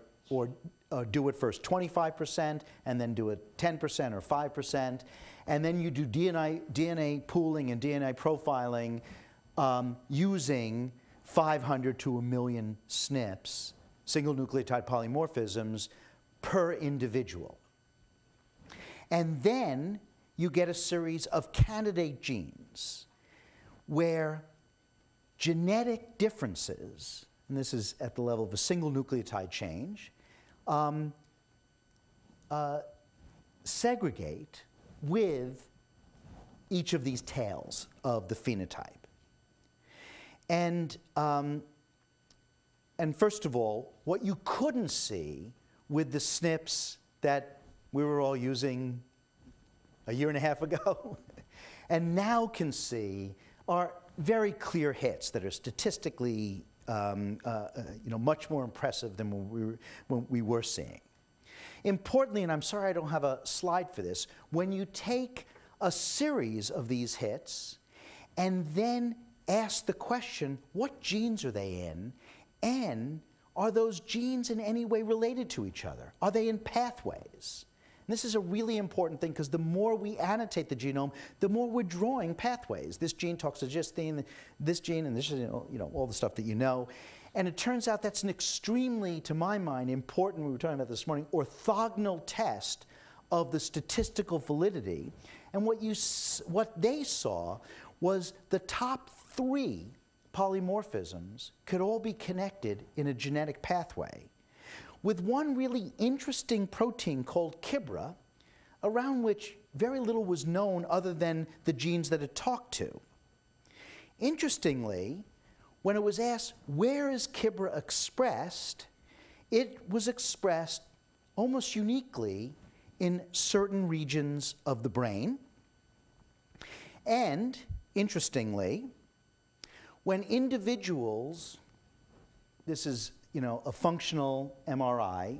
do it first 25% and then do it 10% or 5%. And then you do DNA pooling and DNA profiling using 500 to 1 million SNPs, single nucleotide polymorphisms, per individual. And then you get a series of candidate genes where genetic differences, and this is at the level of a single nucleotide change, segregate with each of these tails of the phenotype. And first of all, what you couldn't see with the SNPs that we were all using a year and a half ago and now can see are very clear hits that are statistically much more impressive than when we were seeing. Importantly, and I'm sorry I don't have a slide for this, when you take a series of these hits and then ask the question, what genes are they in, and are those genes in any way related to each other? Are they in pathways? And this is a really important thing because the more we annotate the genome, the more we're drawing pathways. This gene talks to gene, this gene, and this is, all the stuff that you know. And it turns out that's an extremely, to my mind, important, we were talking about this morning, orthogonal test of the statistical validity. And what they saw was the top 3 polymorphisms could all be connected in a genetic pathway, with one really interesting protein called KIBRA, around which very little was known other than the genes that it talked to. Interestingly, when it was asked, where is KIBRA expressed, it was expressed almost uniquely in certain regions of the brain. And, interestingly, when individuals, this is a functional MRI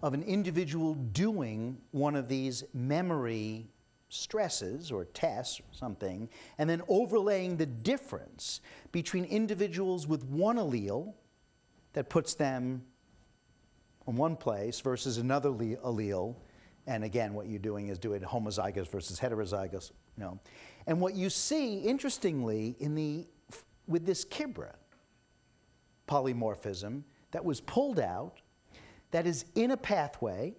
of an individual doing one of these memory stresses or tests or something, and then overlaying the difference between individuals with one allele that puts them in one place versus another allele, and again, what you're doing is doing homozygous versus heterozygous, And what you see, interestingly, with this KIBRA polymorphism that was pulled out, that is in a pathway,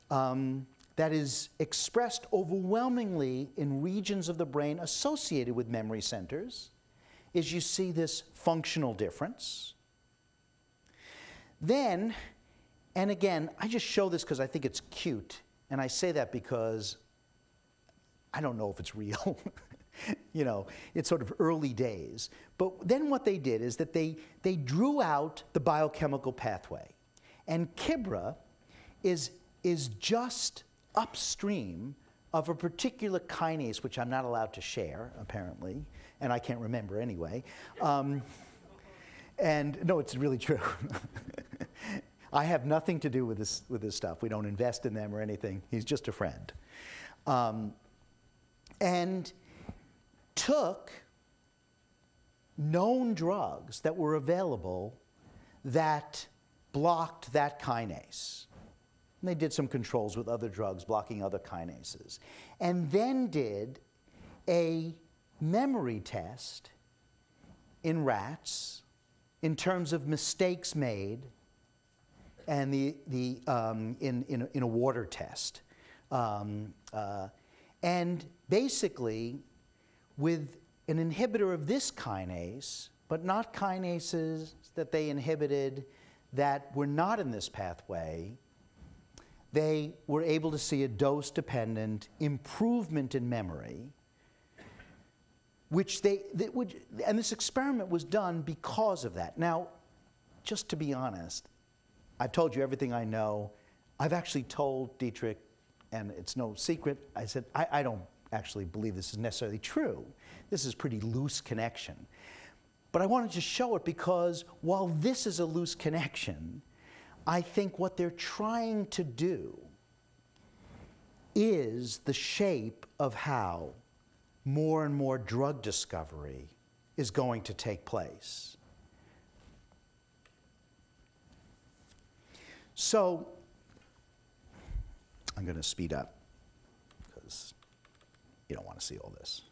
that is expressed overwhelmingly in regions of the brain associated with memory centers, is you see this functional difference. Then, and again, I just show this because I think it's cute, and I say that because I don't know if it's real. It's sort of early days. But then what they did is that they drew out the biochemical pathway. And KIBRA is just upstream of a particular kinase, which I'm not allowed to share, apparently, and I can't remember anyway. And no, it's really true. I have nothing to do with this stuff. We don't invest in them or anything. He's just a friend. And took known drugs that were available that blocked that kinase. And they did some controls with other drugs blocking other kinases. And then did a memory test in rats in terms of mistakes made and in a water test. And basically, with an inhibitor of this kinase, but not kinases that they inhibited that were not in this pathway, they were able to see a dose-dependent improvement in memory, and this experiment was done because of that. Now, just to be honest, I've told you everything I know. I've actually told Dietrich, and it's no secret, I said, I don't actually believe this is necessarily true. This is pretty loose connection. But I wanted to show it because while this is a loose connection, I think what they're trying to do is the shape of how more and more drug discovery is going to take place. So I'm going to speed up because you don't want to see all this.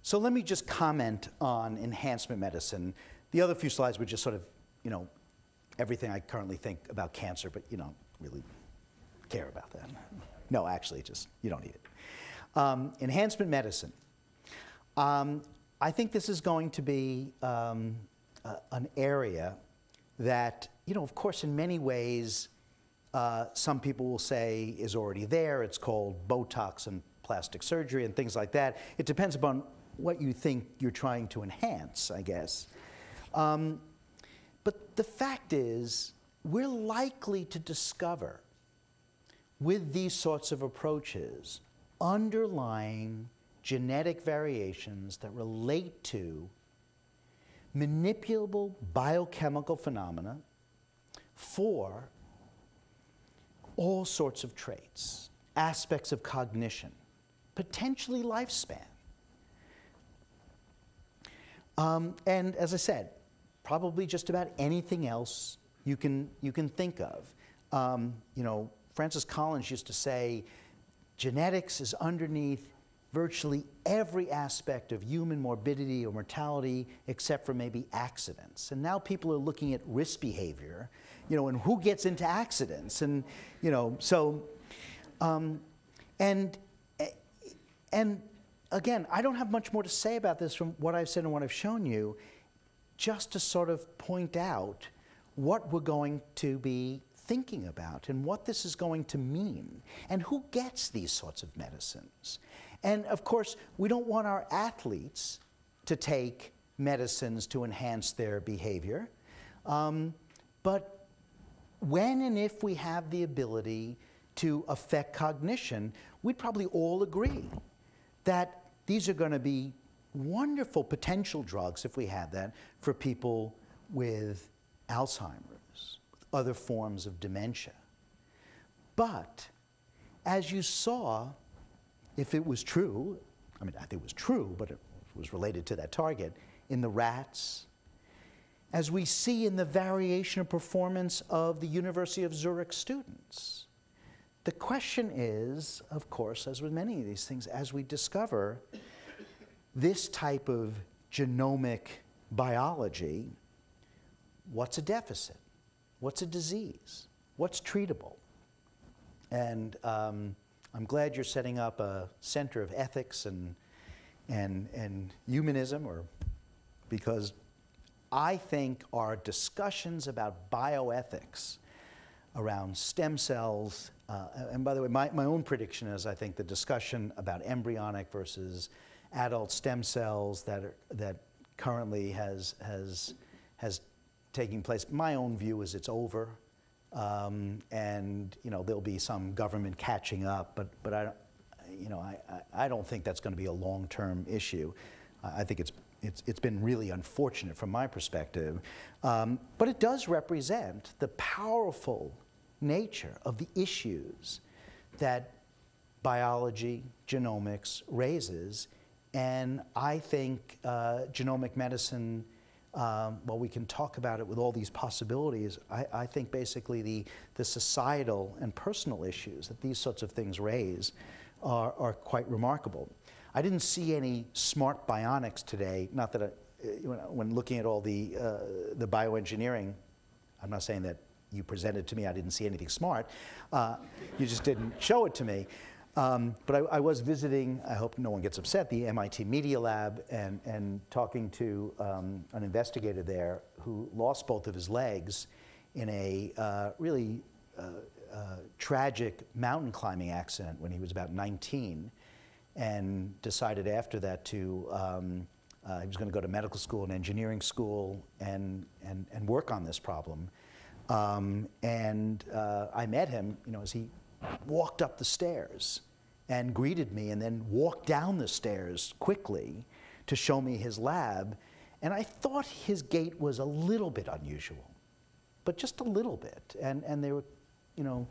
So let me just comment on enhancement medicine. The other few slides were just sort of, everything I currently think about cancer, but you don't really care about that. No, actually, you don't need it. Enhancement medicine. I think this is going to be an area that, of course, in many ways, some people will say is already there. It's called Botox and plastic surgery and things like that. It depends upon what you think you're trying to enhance, I guess. But the fact is, we're likely to discover with these sorts of approaches underlying genetic variations that relate to manipulable biochemical phenomena for all sorts of traits, aspects of cognition, potentially lifespan. And as I said, probably just about anything else you can think of. You know, Francis Collins used to say, genetics is underneath virtually every aspect of human morbidity or mortality except for maybe accidents. And now people are looking at risk behavior, you know, and who gets into accidents. And, you know, so, and again, I don't have much more to say about this from what I've said and what I've shown you, just to sort of point out what we're going to be thinking about and what this is going to mean and who gets these sorts of medicines. And of course, we don't want our athletes to take medicines to enhance their behavior. But when and if we have the ability to affect cognition, we'd probably all agree that these are going to be wonderful potential drugs, if we have that, for people with Alzheimer's, other forms of dementia. But as you saw, if it was true, I mean, I think it was true, but it was related to that target, in the rats, as we see in the variation of performance of the University of Zurich students. The question is, of course, as with many of these things, as we discover this type of genomic biology, what's a deficit? What's a disease? What's treatable? And I'm glad you're setting up a center of ethics and humanism, because I think our discussions about bioethics around stem cells, and by the way, my own prediction is I think the discussion about embryonic versus adult stem cells that currently has taking place, my own view is it's over. And you know, there'll be some government catching up, but I don't think that's going to be a long-term issue. I think it's been really unfortunate from my perspective, but it does represent the powerful nature of the issues that biology, genomics raises, and I think genomic medicine. Well, we can talk about it with all these possibilities. I think basically the societal and personal issues that these sorts of things raise are quite remarkable. I didn't see any smart bionics today. Not that when looking at all the bioengineering, I'm not saying that you presented to me, I didn't see anything smart. You just didn't show it to me. But I was visiting, I hope no one gets upset, the MIT Media Lab and talking to an investigator there who lost both of his legs in a really tragic mountain climbing accident when he was about 19, and decided after that to, he was going to go to medical school and engineering school and work on this problem. I met him, you know, as he walked up the stairs and greeted me and then walked down the stairs quickly to show me his lab. And I thought his gait was a little bit unusual, but just a little bit. And they were, you know,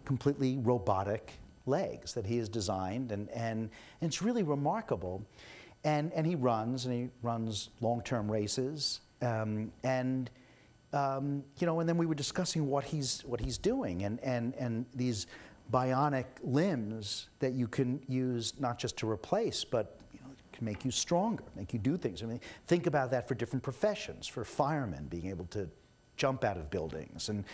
completely robotic legs that he has designed. And it's really remarkable. And he runs long-term races. You know, and then we were discussing what he's doing and these bionic limbs that you can use not just to replace, but you know, can make you stronger, make you do things. I mean, think about that for different professions, for firemen being able to jump out of buildings, and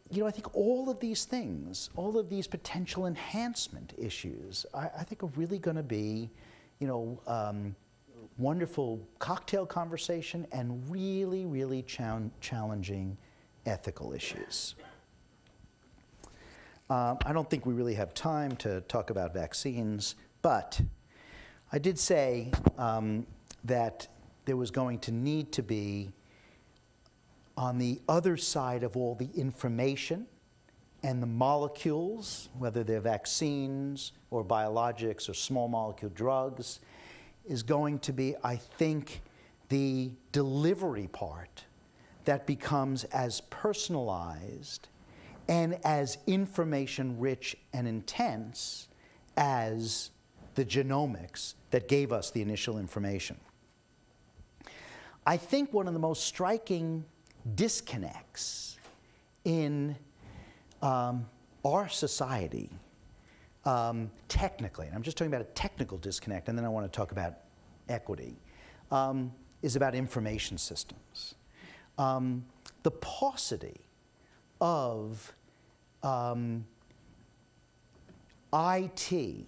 you know, I think all of these things, all of these potential enhancement issues, I think are really going to be, you know, wonderful cocktail conversation and really, really challenging ethical issues. I don't think we really have time to talk about vaccines, but I did say that there was going to need to be, on the other side of all the information and the molecules, whether they're vaccines or biologics or small molecule drugs, is going to be, I think, the delivery part that becomes as personalized and as information-rich and intense as the genomics that gave us the initial information. I think one of the most striking disconnects in our society, technically, and I'm just talking about a technical disconnect, and then I want to talk about equity, is about information systems. The paucity of IT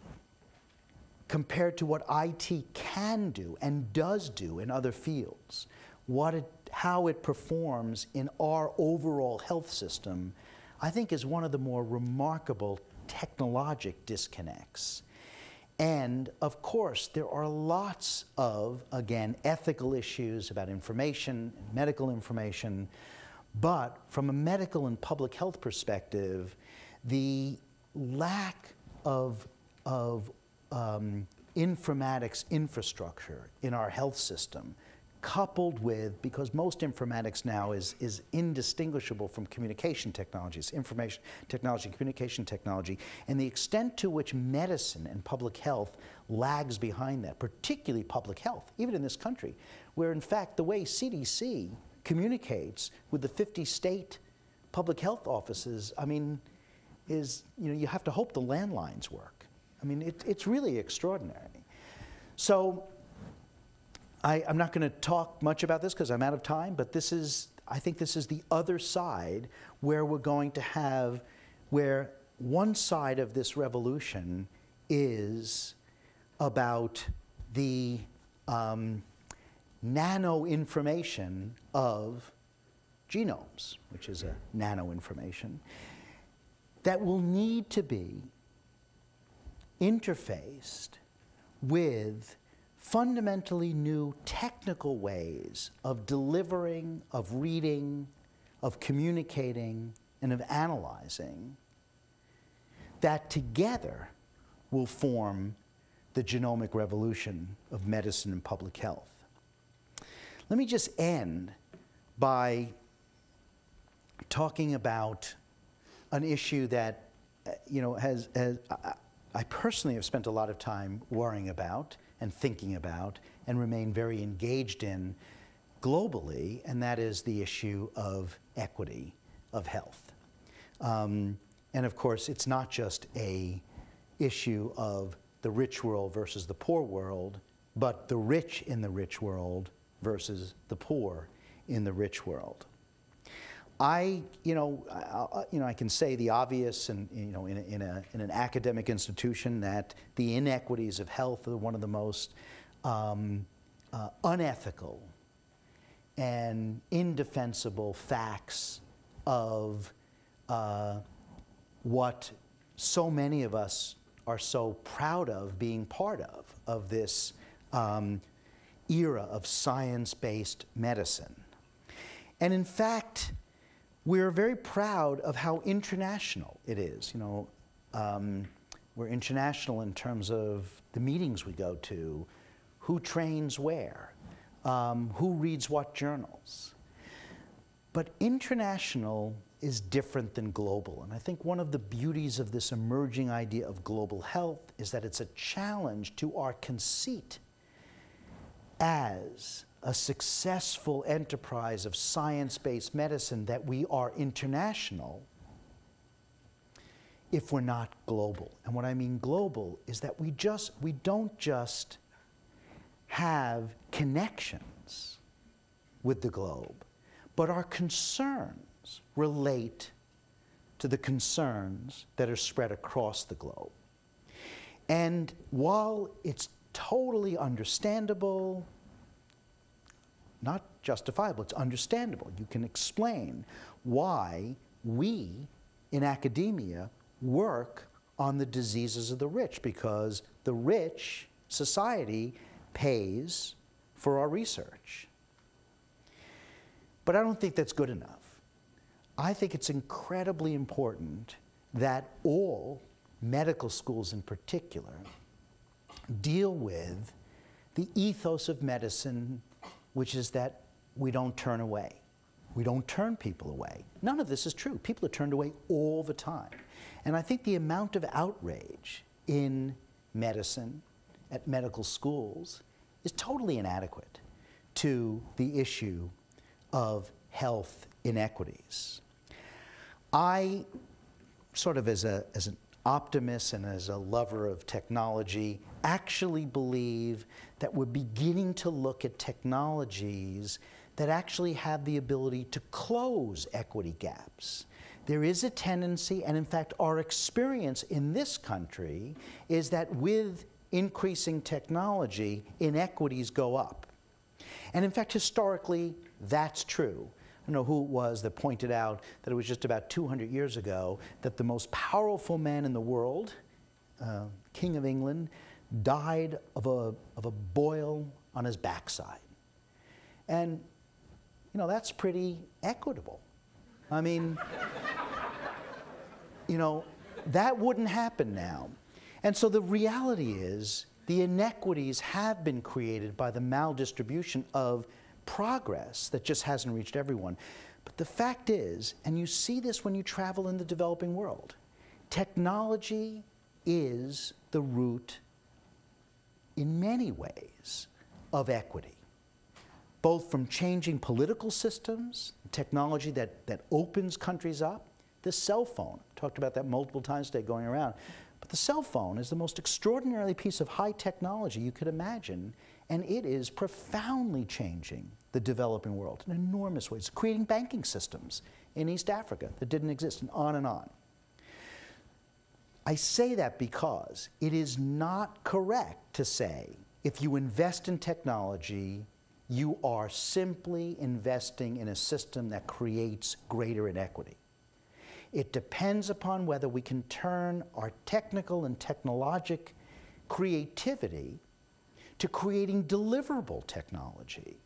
compared to what IT can do and does do in other fields, how it performs in our overall health system, I think is one of the more remarkable technologic disconnects. And of course, there are lots of, again, ethical issues about information, medical information, but from a medical and public health perspective, the lack of informatics infrastructure in our health system, coupled with, because most informatics now is indistinguishable from communication technologies, information technology, communication technology, and the extent to which medicine and public health lags behind that, particularly public health, even in this country, where in fact the way CDC communicates with the 50 state public health offices, I mean, is, you know, you have to hope the landlines work. I mean, it's really extraordinary. So I'm not going to talk much about this because I'm out of time, but I think this is the other side where we're going to have, where one side of this revolution is about the nano information of genomes, which is a nano information, that will need to be interfaced with fundamentally new technical ways of delivering, of reading, of communicating, and of analyzing, that together will form the genomic revolution of medicine and public health. Let me just end by talking about an issue that, you know, I personally have spent a lot of time worrying about and thinking about and remain very engaged in globally, and that is the issue of equity of health. And of course, it's not just an issue of the rich world versus the poor world, but the rich in the rich world versus the poor in the rich world. I can say the obvious, and in an academic institution, that the inequities of health are one of the most unethical and indefensible facts of what so many of us are so proud of being part of this era of science-based medicine. And in fact, we're very proud of how international it is. You know, we're international in terms of the meetings we go to, who trains where, who reads what journals. But international is different than global. And I think one of the beauties of this emerging idea of global health is that it's a challenge to our conceit as a successful enterprise of science-based medicine, that we are international if we're not global. And what I mean global is that we don't just have connections with the globe, but our concerns relate to the concerns that are spread across the globe. And while it's totally understandable, not justifiable, it's understandable. You can explain why we in academia work on the diseases of the rich, because the rich society pays for our research. But I don't think that's good enough. I think it's incredibly important that all medical schools in particular deal with the ethos of medicine, which is that we don't turn away. We don't turn people away. None of this is true. People are turned away all the time. And I think the amount of outrage in medicine, at medical schools, is totally inadequate. to the issue of health inequities. I, sort of as an optimist and as a lover of technology, actually believe that we're beginning to look at technologies that actually have the ability to close equity gaps. There is a tendency, and in fact our experience in this country is that with increasing technology, inequities go up. And in fact, historically, that's true. I don't know who it was that pointed out that it was just about 200 years ago that the most powerful man in the world, King of England, died of a boil on his backside. And, you know, that's pretty equitable. I mean, you know, that wouldn't happen now. And so the reality is the inequities have been created by the maldistribution of progress that just hasn't reached everyone. But the fact is, and you see this when you travel in the developing world, technology is the root, in many ways, of equity. Both from changing political systems, technology that opens countries up, the cell phone, talked about that multiple times today going around, but the cell phone is the most extraordinary piece of high technology you could imagine, and it is profoundly changing the developing world in enormous ways, creating banking systems in East Africa that didn't exist, and on and on. I say that because it is not correct to say if you invest in technology, you are simply investing in a system that creates greater inequity. It depends upon whether we can turn our technical and technologic creativity to creating deliverable technology.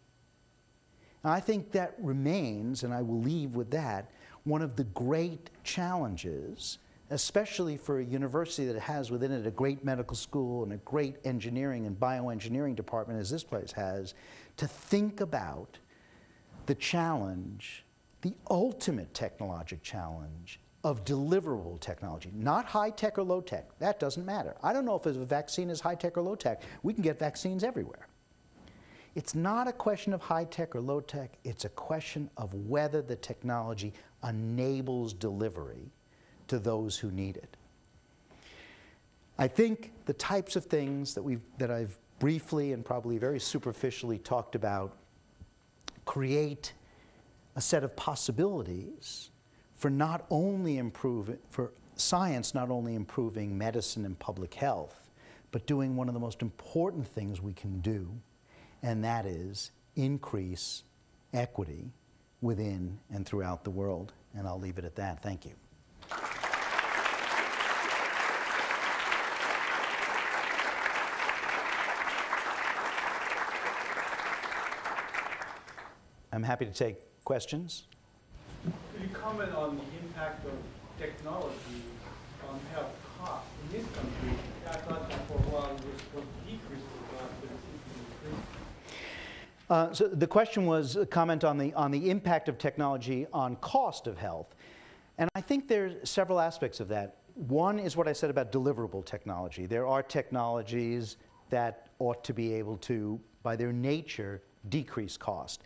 And I think that remains, and I will leave with that, one of the great challenges, especially for a university that has within it a great medical school and a great engineering and bioengineering department as this place has, to think about the challenge, the ultimate technologic challenge of deliverable technology, not high tech or low tech. That doesn't matter. I don't know if a vaccine is high tech or low tech. We can get vaccines everywhere. It's not a question of high tech or low tech. It's a question of whether the technology enables delivery to those who need it. I think the types of things that I've briefly and probably very superficially talked about create a set of possibilities for for science not only improving medicine and public health, but doing one of the most important things we can do, and that is increase equity within and throughout the world. And I'll leave it at that. Thank you. I'm happy to take questions. Could you comment on the impact of technology on health costs in this country? I thought that for a while it was supposed to decrease the cost, but it seems to increase. So the question was a comment on the impact of technology on cost of health. And I think there's several aspects of that. One is what I said about deliverable technology. There are technologies that ought to be able to, by their nature, decrease cost.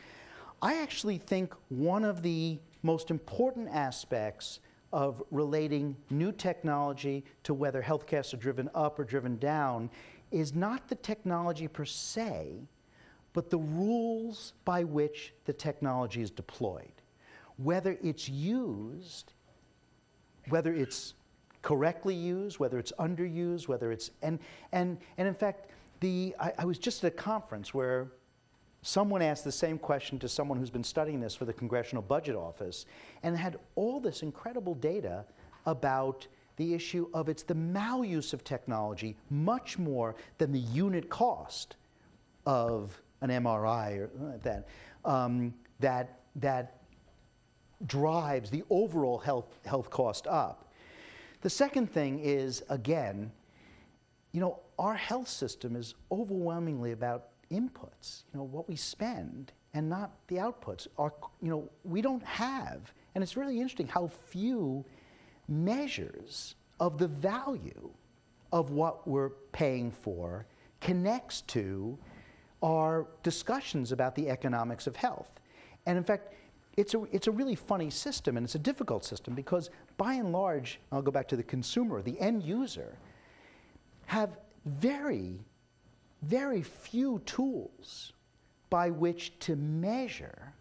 I actually think one of the most important aspects of relating new technology to whether health costs are driven up or driven down is not the technology per se, but the rules by which the technology is deployed. Whether it's used, whether it's correctly used, whether it's underused, whether it's, and in fact, I was just at a conference where someone asked the same question to someone who's been studying this for the Congressional Budget Office and had all this incredible data about the issue of it's the maluse of technology much more than the unit cost of an MRI or that, that drives the overall health cost up. The second thing is, again, you know, our health system is overwhelmingly about inputs, you know, what we spend and not the outputs. You know, we don't have, and it's really interesting how few measures of the value of what we're paying for connects to are discussions about the economics of health. And in fact, it's a really funny system, and it's a difficult system, because by and large, I'll go back to the consumer, the end user, have very, very few tools by which to measure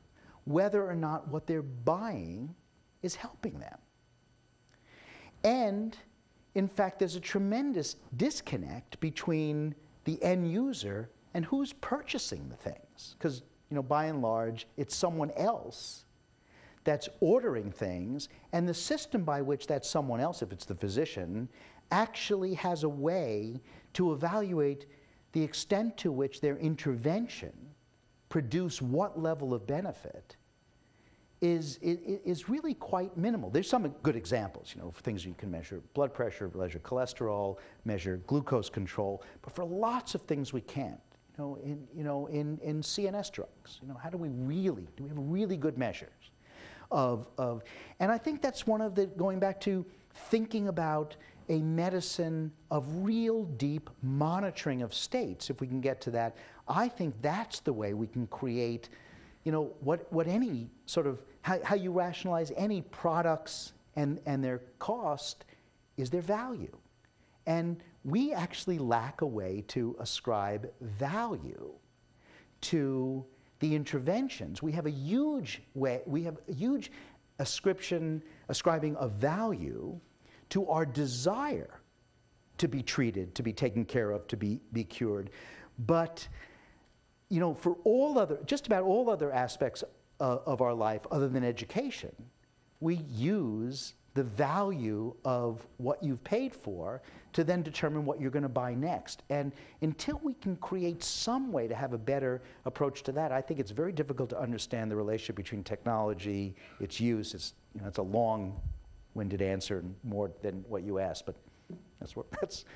whether or not what they're buying is helping them. And in fact, there's a tremendous disconnect between the end user and who's purchasing the things. Because, you know, by and large, it's someone else that's ordering things, and the system by which that someone else, if it's the physician, actually has a way to evaluate the extent to which their intervention produce what level of benefit is really quite minimal. There's some good examples, you know, for things you can measure blood pressure, measure cholesterol, measure glucose control, but for lots of things we can't. In CNS drugs, you know, how do we have really good measures of, and I think that's one of the, going back to thinking about a medicine of real deep monitoring of states, if we can get to that, I think that's the way we can create, you know, what any sort of, how you rationalize any products and their cost is their value. And we actually lack a way to ascribe value to the interventions. We have a huge ascribing of value to our desire to be treated, to be taken care of, to be cured. But, you know, for just about all other aspects of our life other than education, we use the value of what you've paid for to then determine what you're going to buy next. And until we can create some way to have a better approach to that, I think it's very difficult to understand the relationship between technology, its use. It's a long-winded answer and more than what you asked, but that's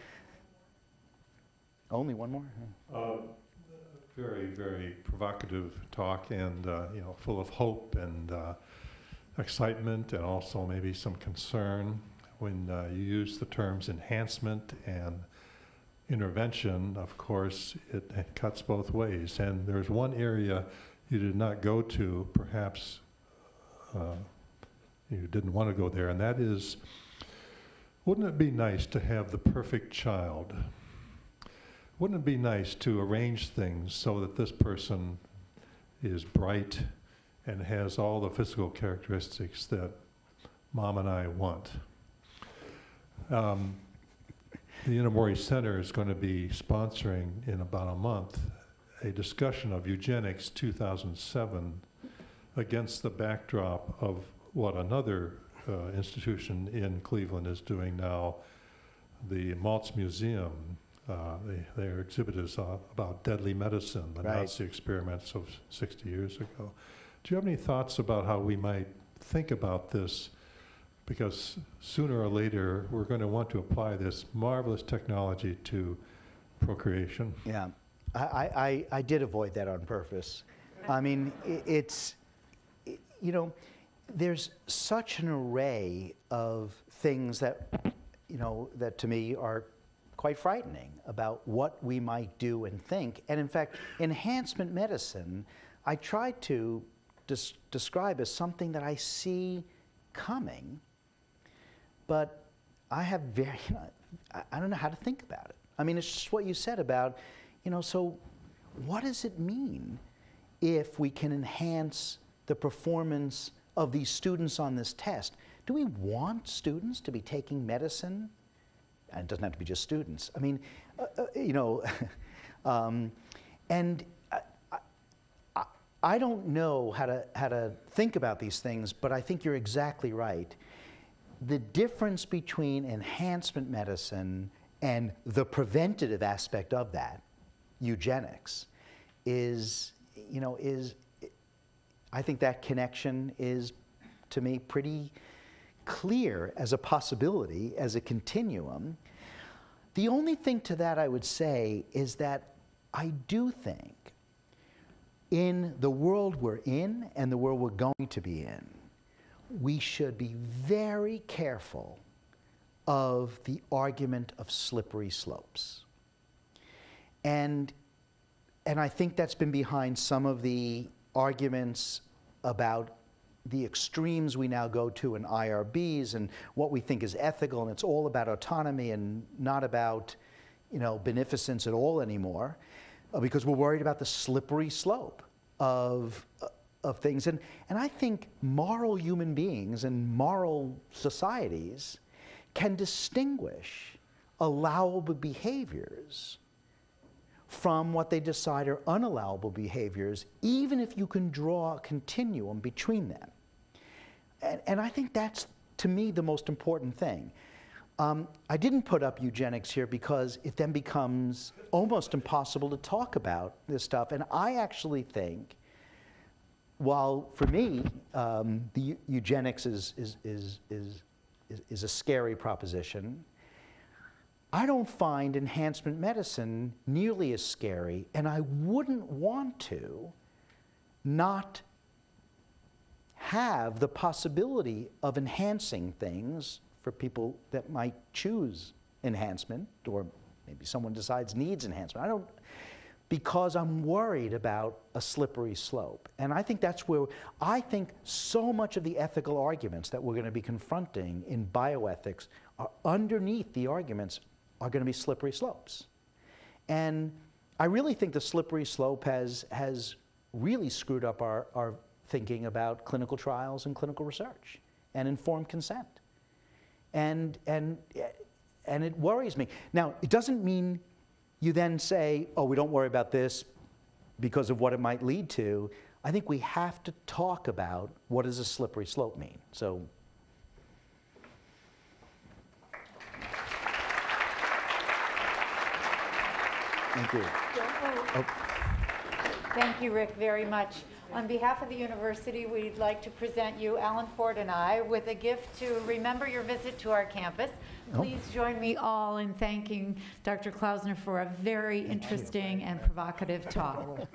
only one more. Very, very provocative talk, and full of hope and excitement, and also maybe some concern when you use the terms enhancement and intervention. Of course, it cuts both ways, and there's one area you did not go to, perhaps you didn't want to go there, and that is, wouldn't it be nice to have the perfect child? Wouldn't it be nice to arrange things so that this person is bright and has all the physical characteristics that Mom and I want? The Inamori Center is going to be sponsoring in about a month a discussion of eugenics 2007 against the backdrop of what another institution in Cleveland is doing now, the Maltz Museum. Their exhibit is about deadly medicine, the Nazi experiments of 60 years ago. Do you have any thoughts about how we might think about this? Because sooner or later, we're going to want to apply this marvelous technology to procreation. Yeah, I did avoid that on purpose. I mean, there's such an array of things that, that to me are quite frightening about what we might do and think. And in fact, enhancement medicine, I try to describe as something that I see coming, but I have I don't know how to think about it. I mean, it's just what you said about, so what does it mean if we can enhance the performance of these students on this test? Do we want students to be taking medicine? And it doesn't have to be just students. I mean, and I don't know how to think about these things, but I think you're exactly right. The difference between enhancement medicine and the preventative aspect of that, eugenics, is I think that connection is, to me, pretty clear as a possibility, as a continuum. The only thing to that I would say is that I do think in the world we're in and the world we're going to be in, we should be very careful of the argument of slippery slopes. And And I think that's been behind some of the arguments about the extremes we now go to in IRBs and what we think is ethical, and it's all about autonomy and not about, you know, beneficence at all anymore, because we're worried about the slippery slope of things. And I think moral human beings and moral societies can distinguish allowable behaviors from what they decide are unallowable behaviors, even if you can draw a continuum between them. And I think that's, to me, the most important thing. I didn't put up eugenics here because it then becomes almost impossible to talk about this stuff. And I actually think, while for me, the eugenics is a scary proposition, I don't find enhancement medicine nearly as scary, and I wouldn't want to not have the possibility of enhancing things for people that might choose enhancement, or maybe someone decides needs enhancement. Because I'm worried about a slippery slope. And I think that's where, I think so much of the ethical arguments that we're going to be confronting in bioethics are underneath the arguments are going to be slippery slopes. And I really think the slippery slope has really screwed up our thinking about clinical trials and clinical research and informed consent. And it worries me. Now, it doesn't mean you then say, oh, we don't worry about this because of what it might lead to. I think we have to talk about what does a slippery slope mean. So. Thank you. Oh. Thank you, Rick, very much. On behalf of the university, we'd like to present you, Alan Ford and I, with a gift to remember your visit to our campus. Please join me all in thanking Dr. Klausner for a very interesting and provocative talk.